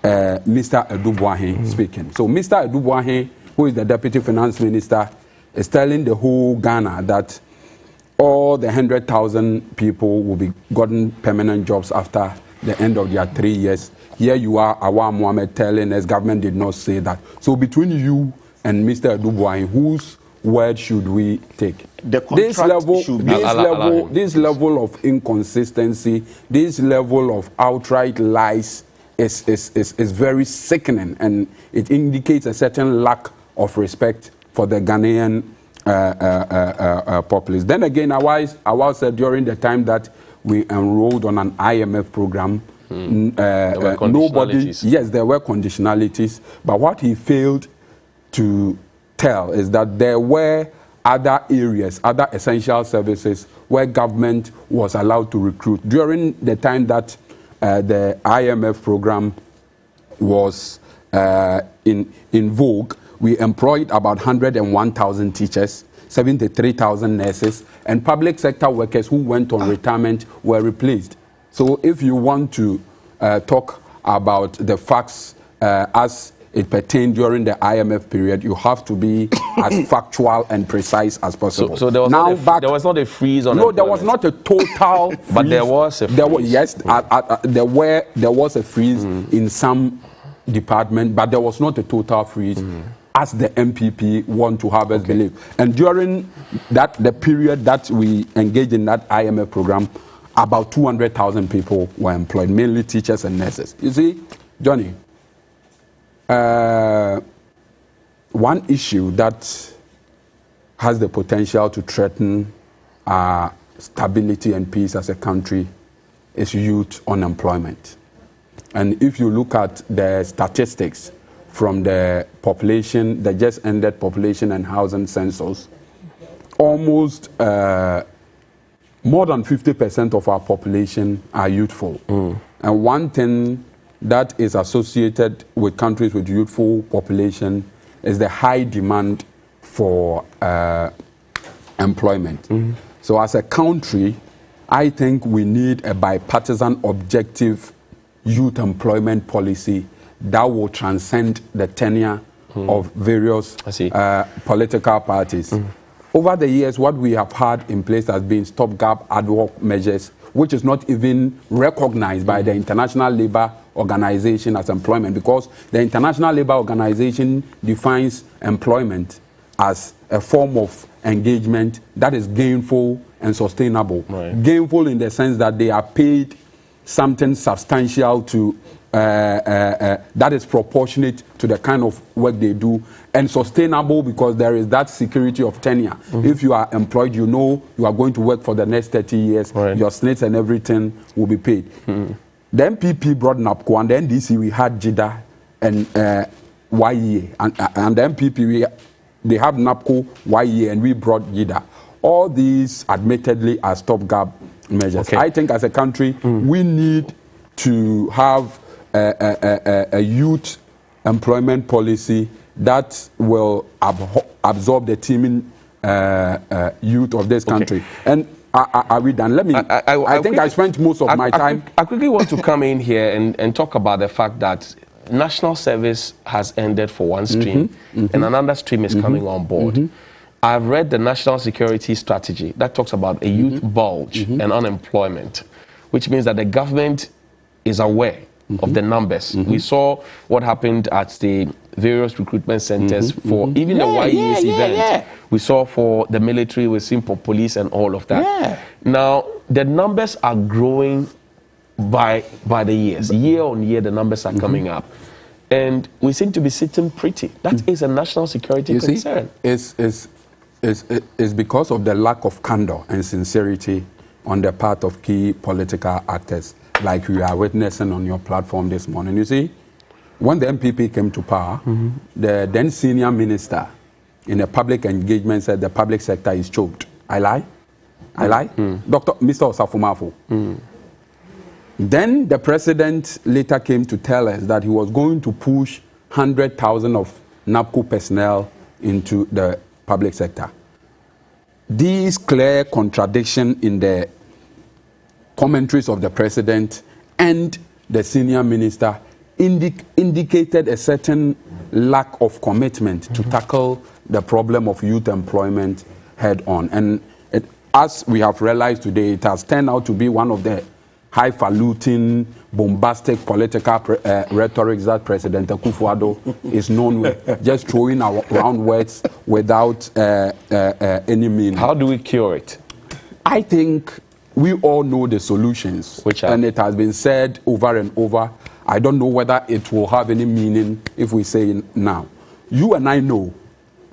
[SPEAKER 2] Mr. Edubuahin speaking. So Mr. Edubuahin, who is the Deputy Finance Minister, is telling the whole Ghana that all the 100,000 people will be gotten permanent jobs after the end of their 3 years. Here you are, Awal Mohammed, telling us government did not say that. So between you and Mr. Edubuahin, whose word should we take? This level of inconsistency, this level of outright lies is very sickening, and it indicates a certain lack of respect for the Ghanaian populace. Then again, Awal said during the time that we enrolled on an IMF program, there were conditionalities, but what he failed to tell is that there were other areas, other essential services where government was allowed to recruit. During the time that the IMF program was in vogue, we employed about 101,000 teachers, 73,000 nurses, and public sector workers who went on retirement were replaced. So if you want to talk about the facts as it pertained during the IMF period, you have to be as factual and precise as possible.
[SPEAKER 1] So there was, there was not a freeze on
[SPEAKER 2] No, there was not a total freeze.
[SPEAKER 1] But there was a freeze.
[SPEAKER 2] There was a freeze in some department, but there was not a total freeze as the MPP want to have us believe. And during the period that we engaged in that IMF program, about 200,000 people were employed, mainly teachers and nurses. You see, Johnny, one issue that has the potential to threaten our stability and peace as a country is youth unemployment. And if you look at the statistics from the population, the just ended population and housing census, almost more than 50% of our population are youthful. And one thing that is associated with countries with youthful population is the high demand for employment. So as a country, I think we need a bipartisan objective youth employment policy that will transcend the tenure of various political parties. Over the years, what we have had in place has been stopgap ad hoc measures, which is not even recognized by the International Labour Organization as employment, because the International Labour Organization defines employment as a form of engagement that is gainful and sustainable.
[SPEAKER 1] Right.
[SPEAKER 2] Gainful in the sense that they are paid something substantial to that is proportionate to the kind of work they do, and sustainable because there is that security of tenure. If you are employed, you know you are going to work for the next 30 years,
[SPEAKER 1] right.
[SPEAKER 2] Your SNITs and everything will be paid. The MPP brought NAPCO, and the NDC we had JIDA and YEA, and the MPP they have NAPCO, YEA, and we brought JIDA. All these admittedly are stopgap measures.
[SPEAKER 1] Okay.
[SPEAKER 2] I think as a country we need to have a youth employment policy that will absorb the teeming youth of this country. And are we done? Let me. I think I spent most of my time.
[SPEAKER 1] I quickly want to come in here and talk about the fact that national service has ended for one stream, and another stream is coming on board. I've read the national security strategy that talks about a youth bulge and unemployment, which means that the government is aware of the numbers. We saw what happened at the various recruitment centers for even the YES event. We saw for the military, we've seen for police and all of that. Now, the numbers are growing by the years. Year on year, the numbers are coming up. And we seem to be sitting pretty. That is a national security concern.
[SPEAKER 2] It's because of the lack of candor and sincerity on the part of key political actors, like we are witnessing on your platform this morning. You see, when the MPP came to power, the then senior minister in a public engagement said the public sector is choked. I lie? I lie? Mr. Osafo-Maafo. Then the president later came to tell us that he was going to push 100,000 of NAPCO personnel into the public sector. These clear contradiction in the commentaries of the president and the senior minister indicated a certain lack of commitment to tackle the problem of youth employment head on. And as we have realized today, it has turned out to be one of the highfalutin, bombastic political rhetorics that President Akufo-Addo is known with, just throwing around words without any meaning.
[SPEAKER 1] How do we cure it?
[SPEAKER 2] I think we all know the solutions, and it has been said over and over. I don't know whether it will have any meaning if we say it now. You and I know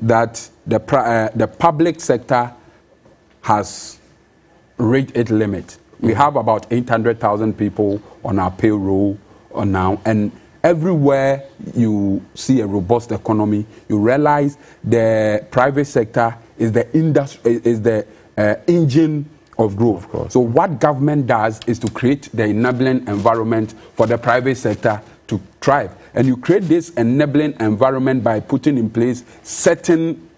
[SPEAKER 2] that the public sector has reached its limit. We have about 800,000 people on our payroll now, and everywhere you see a robust economy, you realize the private sector is the engine of growth. So what government does is to create the enabling environment for the private sector to thrive. And you create this enabling environment by putting in place certain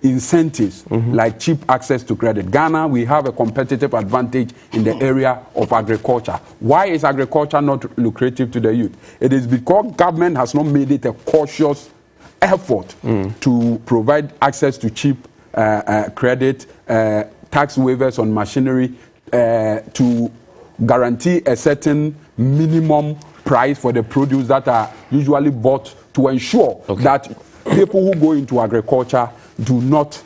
[SPEAKER 2] incentives like cheap access to credit. Ghana, we have a competitive advantage in the area of agriculture. Why is agriculture not lucrative to the youth? It is because government has not made it a cautious effort to provide access to cheap credit, tax waivers on machinery, to guarantee a certain minimum price for the produce that are usually bought, to ensure that people who go into agriculture do not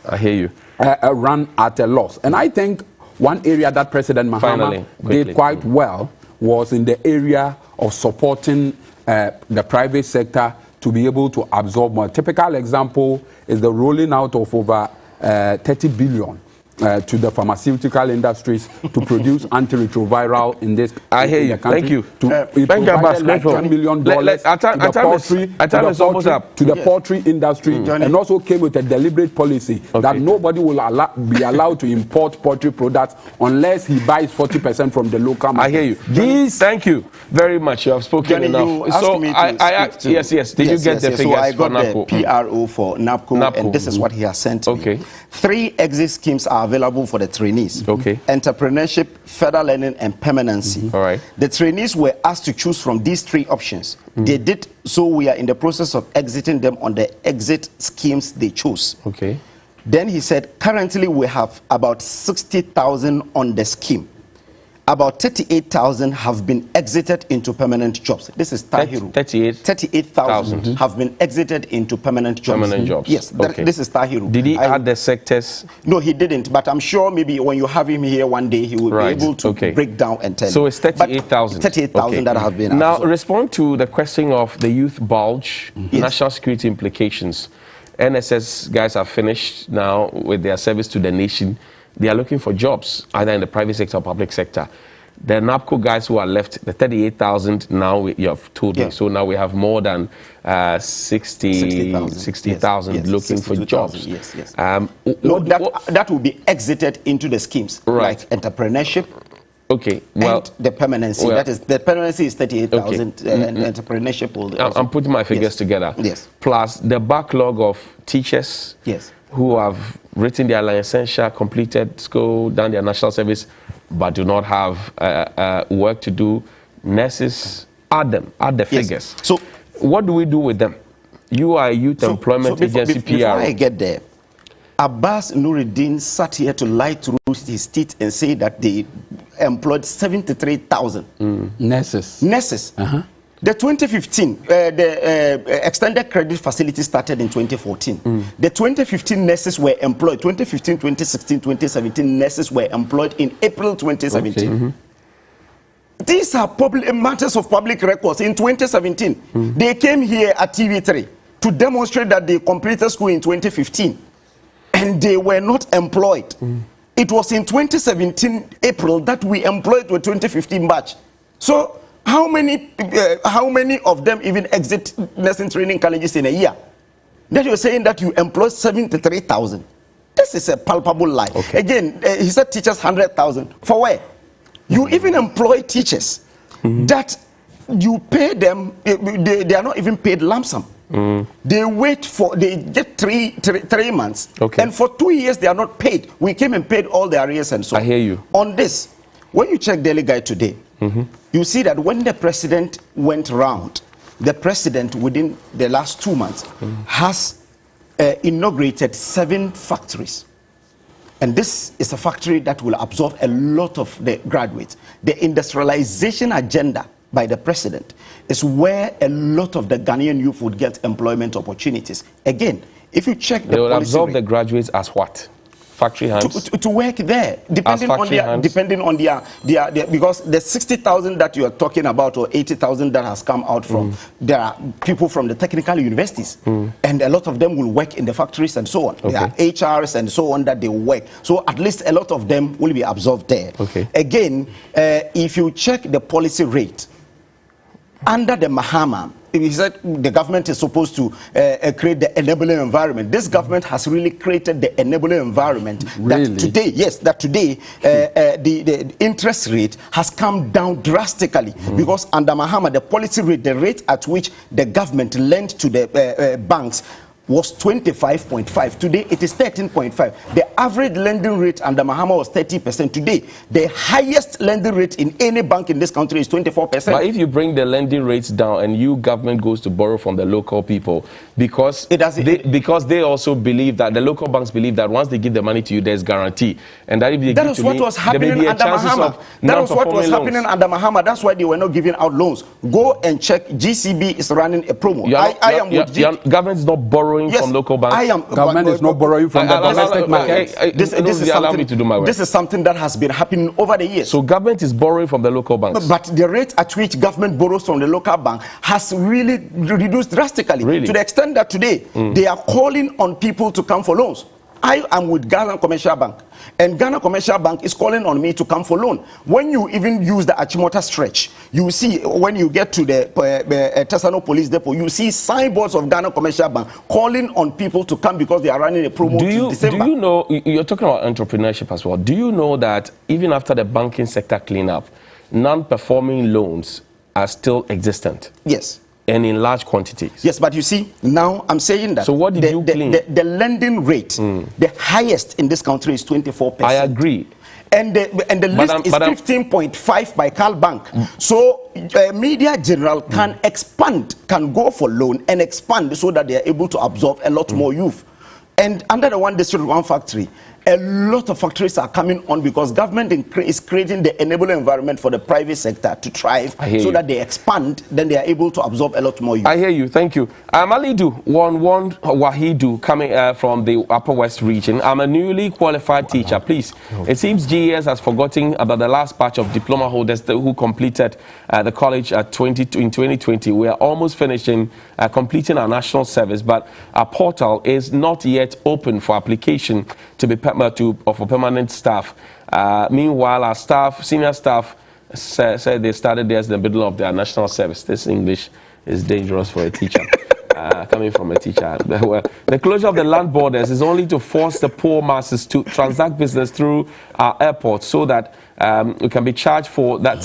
[SPEAKER 2] run at a loss. And I think one area that President Mahama did quite well was in the area of supporting the private sector to be able to absorb more. A typical example is the rolling out of over 30 billion to the pharmaceutical industries to produce antiretroviral in this country.
[SPEAKER 1] Thank you.
[SPEAKER 2] Thank you, Abbas. Like $10 million to the poultry industry, and also came with a deliberate policy that nobody will be allowed to import poultry products unless he buys 40% from the local market.
[SPEAKER 1] I hear you. Thank you very much. You have spoken enough. So yes. Did you get the figures?
[SPEAKER 5] So I got
[SPEAKER 1] for
[SPEAKER 5] the PRO for NAPCO, and this is what he has sent me. 3 exit schemes are available for the trainees.
[SPEAKER 1] Okay.
[SPEAKER 5] Entrepreneurship, further learning, and permanency.
[SPEAKER 1] All right.
[SPEAKER 5] The trainees were asked to choose from these 3 options. They did so. We are in the process of exiting them on the exit schemes they chose.
[SPEAKER 1] Okay.
[SPEAKER 5] Then he said, currently we have about 60,000 on the scheme. About 38,000 have been exited into permanent jobs. This is Tahiru. 38,000 have been exited into permanent jobs.
[SPEAKER 1] Permanent jobs.
[SPEAKER 5] Yes,
[SPEAKER 1] Okay.
[SPEAKER 5] this is Tahiru.
[SPEAKER 1] Did he add the sectors?
[SPEAKER 5] No, he didn't. But I'm sure maybe when you have him here one day, he will be able to break down and tell you.
[SPEAKER 1] So it's 38,000.
[SPEAKER 5] 38,000 that have been
[SPEAKER 1] Now,
[SPEAKER 5] absorbed.
[SPEAKER 1] respond to the question of the youth bulge, national security implications. NSS guys are finished now with their service to the nation. They are looking for jobs, either in the private sector or public sector. The NAPCO guys who are left, the 38,000 now, you have told me. So now we have more than 60,000 looking for jobs.
[SPEAKER 5] Yes.
[SPEAKER 1] No,
[SPEAKER 5] that will be exited into the schemes, like entrepreneurship.
[SPEAKER 1] Okay, well,
[SPEAKER 5] and the permanency. That is, the permanency is 38,000, and entrepreneurship will.
[SPEAKER 1] I'm putting my figures together.
[SPEAKER 5] Yes.
[SPEAKER 1] Plus the backlog of teachers.
[SPEAKER 5] Yes.
[SPEAKER 1] Who have written their licensure, completed school, done their national service, but do not have work to do. Nurses, add the figures. So, what do we do with them? You are a youth employment agency PR.
[SPEAKER 5] Before I get there, Abbas Nuruddin sat here to lie through his teeth and say that they employed 73,000
[SPEAKER 2] nurses.
[SPEAKER 5] The 2015, the extended credit facility started in 2014. The 2015 nurses were employed. 2015, 2016, 2017 nurses were employed in April 2017. These are matters of public records. In 2017, they came here at TV3 to demonstrate that they completed school in 2015, and they were not employed. It was in 2017 April that we employed the 2015 batch. So how many of them even exit nursing training colleges in a year? That you're saying that you employ 73,000. This is a palpable lie. Again, he said teachers 100,000. For where? You even employ teachers that you pay them, they are not even paid lump sum. They get three months. And for 2 years they are not paid. We came and paid all the arrears and so on.
[SPEAKER 1] I hear you.
[SPEAKER 5] On this, when you check Daily Guide today, you see that when the president went round, the president within the last 2 months has inaugurated 7 factories. And this is a factory that will absorb a lot of the graduates. The industrialization agenda by the president is where a lot of the Ghanaian youth would get employment opportunities. Again, if you check the
[SPEAKER 1] they will
[SPEAKER 5] policy
[SPEAKER 1] absorb the graduates as what? Factory hands?
[SPEAKER 5] To work there, depending on their because the 60,000 that you are talking about, or 80,000 that has come out from, there are people from the technical universities, and a lot of them will work in the factories and so on. There are HRs and so on that they work. So at least a lot of them will be absorbed there. Again, if you check the policy rate, under the Mahama, he said the government is supposed to create the enabling environment. This government has really created the enabling environment. That today, the interest rate has come down drastically because under Mahama, the policy rate, the rate at which the government lent to the banks was 25.5. Today, it is 13.5. The average lending rate under Mahama was 30%. Today, the highest lending rate in any bank in this country is 24%.
[SPEAKER 1] But if you bring the lending rates down and you government goes to borrow from the local people, because they also believe that, the local banks believe that once they give the money to you, there's guarantee. And that if they
[SPEAKER 5] that is what was happening under Mahama. That was what was happening under Mahama. That's why they were not giving out loans. Go and check. GCB is running a promo.
[SPEAKER 1] Government is not borrowing from local banks.
[SPEAKER 2] Government is not borrowing from the domestic market.
[SPEAKER 5] This is something that has been happening over the years.
[SPEAKER 1] So government is borrowing from the local banks.
[SPEAKER 5] But the rate at which government borrows from the local bank has really reduced drastically. To the extent that today they are calling on people to come for loans. I am with Ghana Commercial Bank, and Ghana Commercial Bank is calling on me to come for loan. When you even use the Achimota stretch, you see when you get to the Tesano Police Depot, you see signboards of Ghana Commercial Bank calling on people to come because they are running a promo to December.
[SPEAKER 1] Do you know, you're talking about entrepreneurship as well, do you know that even after the banking sector cleanup, non-performing loans are still existent?
[SPEAKER 5] Yes.
[SPEAKER 1] and in large quantities.
[SPEAKER 5] Yes, but you see, now I'm saying that.
[SPEAKER 1] So what did you claim?
[SPEAKER 5] The lending rate, the highest in this country is 24%.
[SPEAKER 1] I agree.
[SPEAKER 5] And the list is 15.5 by Carl Bank. So Media General can expand, can go for loan and expand so that they are able to absorb a lot more youth. And under the one district, one factory, a lot of factories are coming on because government is creating the enabling environment for the private sector to thrive so that they expand, then they are able to absorb a lot more youth.
[SPEAKER 1] I hear you. Thank you. I'm Alidu Wahidu coming from the Upper West region. I'm a newly qualified teacher. Please, it seems GES has forgotten about the last batch of diploma holders who completed the college in 2020. We are almost finishing completing our national service, but our portal is not yet open for application to be for permanent staff. Meanwhile, our staff, senior staff, said they started theirs in the middle of their national service. This English is dangerous for a teacher. Coming from a teacher. Well, the closure of the land borders is only to force the poor masses to transact business through our airport so that we can be charged for that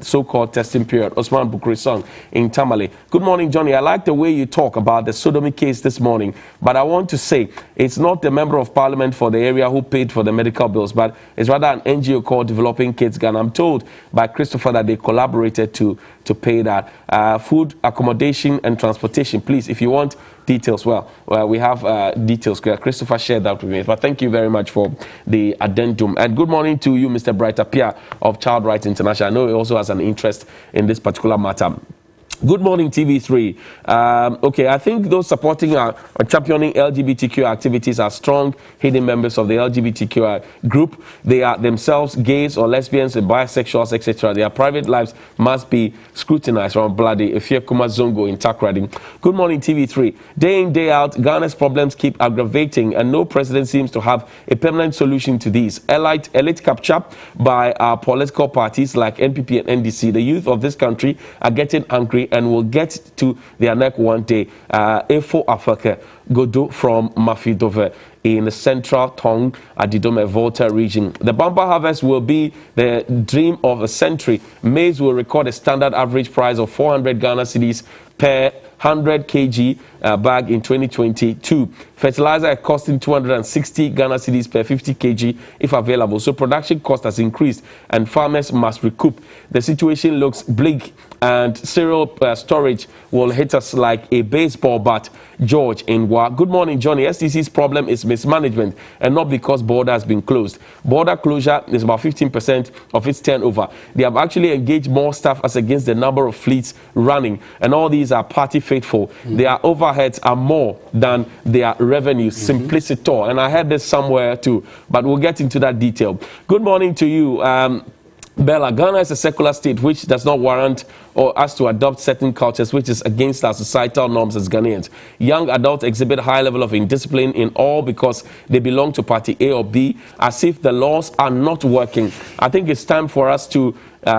[SPEAKER 1] so-called testing period. Osman Bukri song in Tamale. Good morning, Johnny. I like the way you talk about the sodomy case this morning, but I want to say it's not the member of parliament for the area who paid for the medical bills, but it's rather an NGO called Developing Kids Ghana. I'm told by Christopher that they collaborated to pay that. Food, accommodation, and transportation. Please, if you want details, well, we have details. Christopher shared that with me. But thank you very much for the addendum. And good morning to you, Mr. Brighter Pia of Child Rights International. I know he also has an interest in this particular matter. Good morning, TV3. Okay, I think those supporting or championing LGBTQ activities are strong, hidden members of the LGBTQ group. They are themselves gays or lesbians and bisexuals, etc. Their private lives must be scrutinized from Bloody Efiekuma Zongo in Takrady. Good morning, TV3. Day in, day out, Ghana's problems keep aggravating, and no president seems to have a permanent solution to these. Elite capture by our political parties like NPP and NDC. The youth of this country are getting angry and will get to their neck one day. Efo Afaka Godo from Mafidove in the central Tong Adidome Volta region. The bumper harvest will be the dream of a century. Maize will record a standard average price of 400 Ghana cedis per 100 kg bag in 2022. Fertilizer costing 260 Ghana cedis per 50 kg if available. So production cost has increased and farmers must recoup. The situation looks bleak and cereal storage will hit us like a baseball bat. George in Wa. Good morning, Johnny. STC's problem is mismanagement and not because border has been closed. Border closure is about 15% of its turnover. They have actually engaged more staff as against the number of fleets running, and all these are party faithful. Their overheads are more than their revenues. Simpliciter. And I heard this somewhere too, but we'll get into that detail. Good morning to you. Bella, Ghana is a secular state which does not warrant or us to adopt certain cultures which is against our societal norms as Ghanaians. Young adults exhibit a high level of indiscipline in all because they belong to party A or B, as if the laws are not working. I think it's time for us to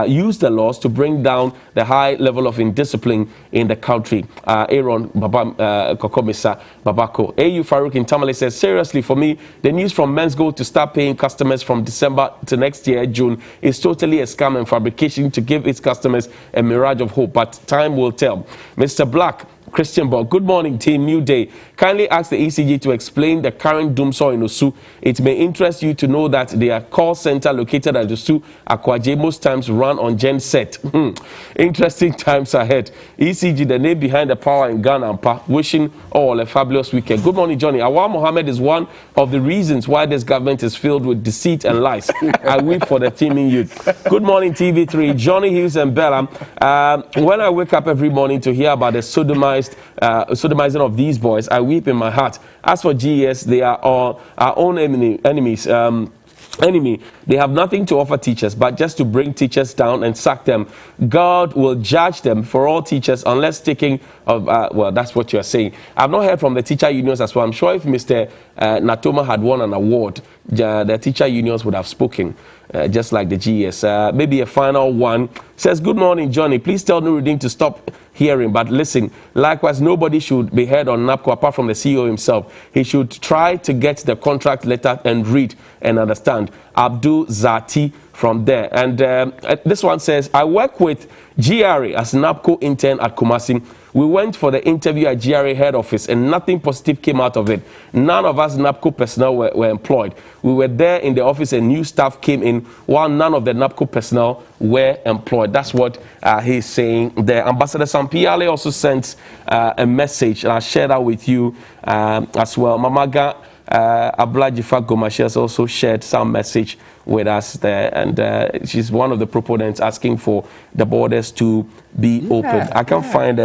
[SPEAKER 1] use the laws to bring down the high level of indiscipline in the country. Aaron Kokomisa Babako. AU Farouk in Tamale says, seriously, for me, the news from Men's Gold to start paying customers from December to next year, June, is totally a scam and fabrication to give its customers a mirage of hope, but time will tell. Mr. Black, Christian Ball, good morning, team. New day. Kindly ask the ECG to explain the current doomsaw in Osu. It may interest you to know that their call center located at Osu Akwaje most times run on gen set. Interesting times ahead. ECG, the name behind the power in Ghana. Wishing all a fabulous weekend. Good morning, Johnny. Awal Mohammed is one of the reasons why this government is filled with deceit and lies. I weep for the teeming youth. Good morning, TV3. Johnny Hughes and Bella. When I wake up every morning to hear about the sodomizing of these boys, I weep in my heart. As for GES, they are our own enemies. They have nothing to offer teachers but just to bring teachers down and sack them. God will judge them for all teachers unless taking well, that's what you're saying. I've not heard from the teacher unions as well. I'm sure if Mr. Natoma had won an award, the teacher unions would have spoken, just like the GES. Maybe a final one. Says, good morning, Johnny. Please tell Nuruddin to stop hearing, but listen. Likewise, nobody should be heard on NAPCO apart from the CEO himself. He should try to get the contract letter and read and understand. Abdul Zati from there. And this one says, I work with GRA as NAPCO intern at Kumasi. We went for the interview at GRA head office and nothing positive came out of it. None of us NAPCO personnel were employed. We were there in the office and new staff came in while none of the NAPCO personnel were employed. That's what he's saying there. Ambassador Sampiale also sent a message, and I'll share that with you as well. Mamaga Ablajifa Gomashi has also shared some message with us there, and she's one of the proponents asking for the borders to be open. I can't find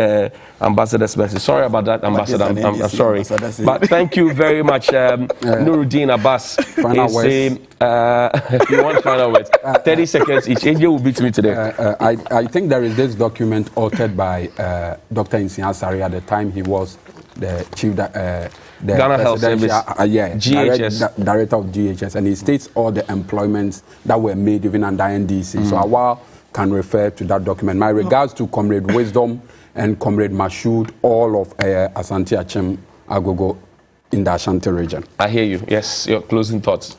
[SPEAKER 1] Ambassador's message. Sorry about that, Ambassador. I'm sorry. But thank you very much. Nuruddin Abbas is saying, you want final words? 30 seconds each. AJ will beat me today.
[SPEAKER 2] I think there is this document authored by Dr. Insian Sari at the time he was the chief
[SPEAKER 1] Ghana Health Service,
[SPEAKER 2] GHS. Director of GHS, and he states all the employments that were made even under NDC. So Awal can refer to that document. My regards to Comrade Wisdom and Comrade Mashoud, all of Asante Achem Agogo in the Ashanti region.
[SPEAKER 1] I hear you. Yes, your closing thoughts.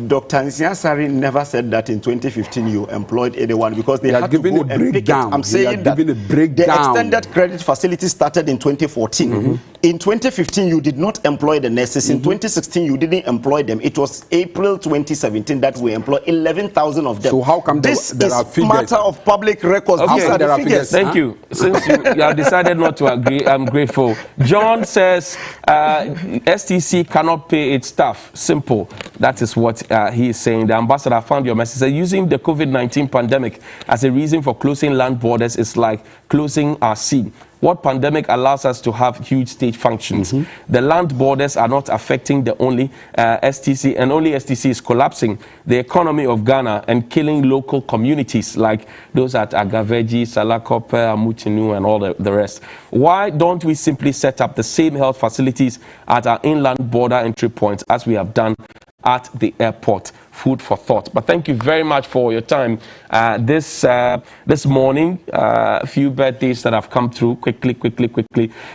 [SPEAKER 5] Dr. Nsiasari never said that in 2015 you employed anyone because they had to go and pick it. I'm saying that the extended credit facility started in 2014. In 2015, you did not employ the nurses. In 2016, you didn't employ them. It was April 2017 that we employed 11,000 of them.
[SPEAKER 2] So how come
[SPEAKER 5] this
[SPEAKER 2] there are figures?
[SPEAKER 5] matter of public records?
[SPEAKER 1] Okay.
[SPEAKER 5] These are the figures.
[SPEAKER 1] Thank you. Since you have decided not to agree, I'm grateful. John says STC cannot pay its staff. Simple. That is what he is saying. The ambassador found your message. Said, using the COVID-19 pandemic as a reason for closing land borders is like closing our sea. What pandemic allows us to have huge state functions? The land borders are not affecting the only STC, and only STC is collapsing the economy of Ghana and killing local communities like those at Agaveji, Salakope, Amutinu, and all the rest. Why don't we simply set up the same health facilities at our inland border entry points as we have done at the airport? Food for thought. But thank you very much for your time this morning. A few birthdays that have come through quickly.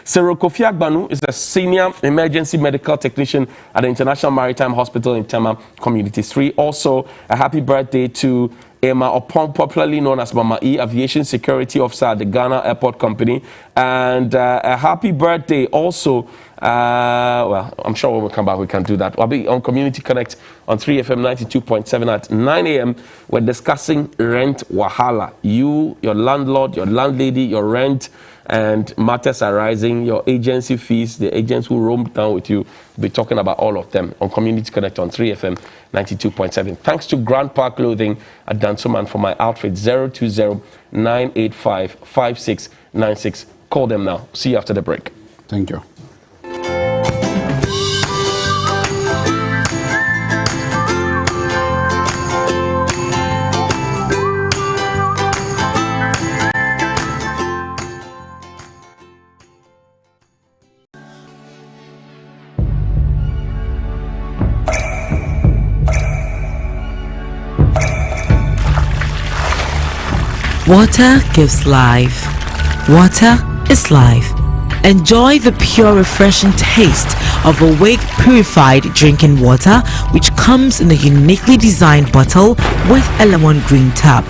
[SPEAKER 1] Cyril Kofi Agbanu is a senior emergency medical technician at the International Maritime Hospital in Tema, Community 3. Also, a happy birthday to Emma Opong, popularly known as Mama E, Aviation Security Officer at the Ghana Airport Company. And a happy birthday also, well, I'm sure when we come back we can do that. I'll be on Community Connect on 3FM 92.7 at 9 a.m. We're discussing rent wahala. You, your landlord, your landlady, your rent, and matters arising, your agency fees, the agents who roam down with you. We'll be talking about all of them on Community Connect on 3FM 92.7. Thanks to Grand Park Clothing at Dansoman for my outfit. 020-985-5696. Call them now. See you after the break.
[SPEAKER 2] Thank you.
[SPEAKER 6] Water gives life. Water is life. Enjoy the pure, refreshing taste of Awake purified drinking water, which comes in a uniquely designed bottle with a lemon green tap.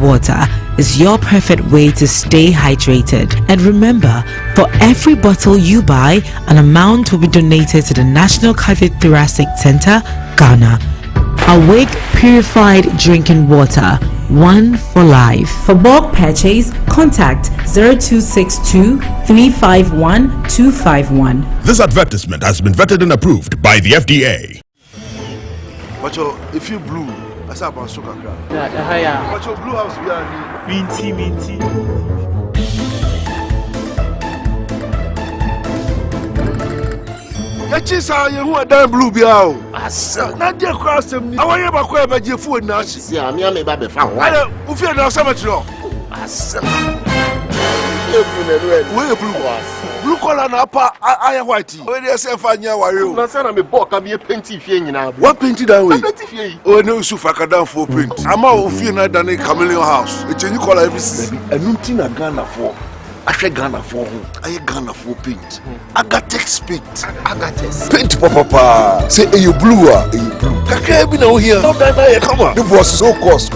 [SPEAKER 6] Water is your perfect way to stay hydrated. And remember, for every bottle you buy, an amount will be donated to the National Cardiothoracic Center, Ghana. Awake purified drinking water. One for life. For bulk purchase, contact 0262 351 251.
[SPEAKER 7] This advertisement has been vetted and approved by the FDA.
[SPEAKER 8] But if you blue, I saw about sugar crab.
[SPEAKER 9] Yeah.
[SPEAKER 8] But your blue house, we are
[SPEAKER 9] Minty.
[SPEAKER 8] Yachisa, you who are damn blue biao. Not dear cross him. I want you back where your food now.
[SPEAKER 9] Yeah, me and my baby found.
[SPEAKER 8] I don't feel no cemetery. Where blue was blue color and upper I white. Where they say for you are you?
[SPEAKER 9] No, sir, I'm a book. I'm a painty fee now.
[SPEAKER 8] What painted that way? Oh, no, Sufaka down for paint. I'm out of fear than a chameleon house. It's a new color every season. And nothing I Ghana for. ahwe Ghana for ho aye Ghana for paint Agatex paint paint papa say you blue kakra bi na wo here no Ghana ye come on the boss so cost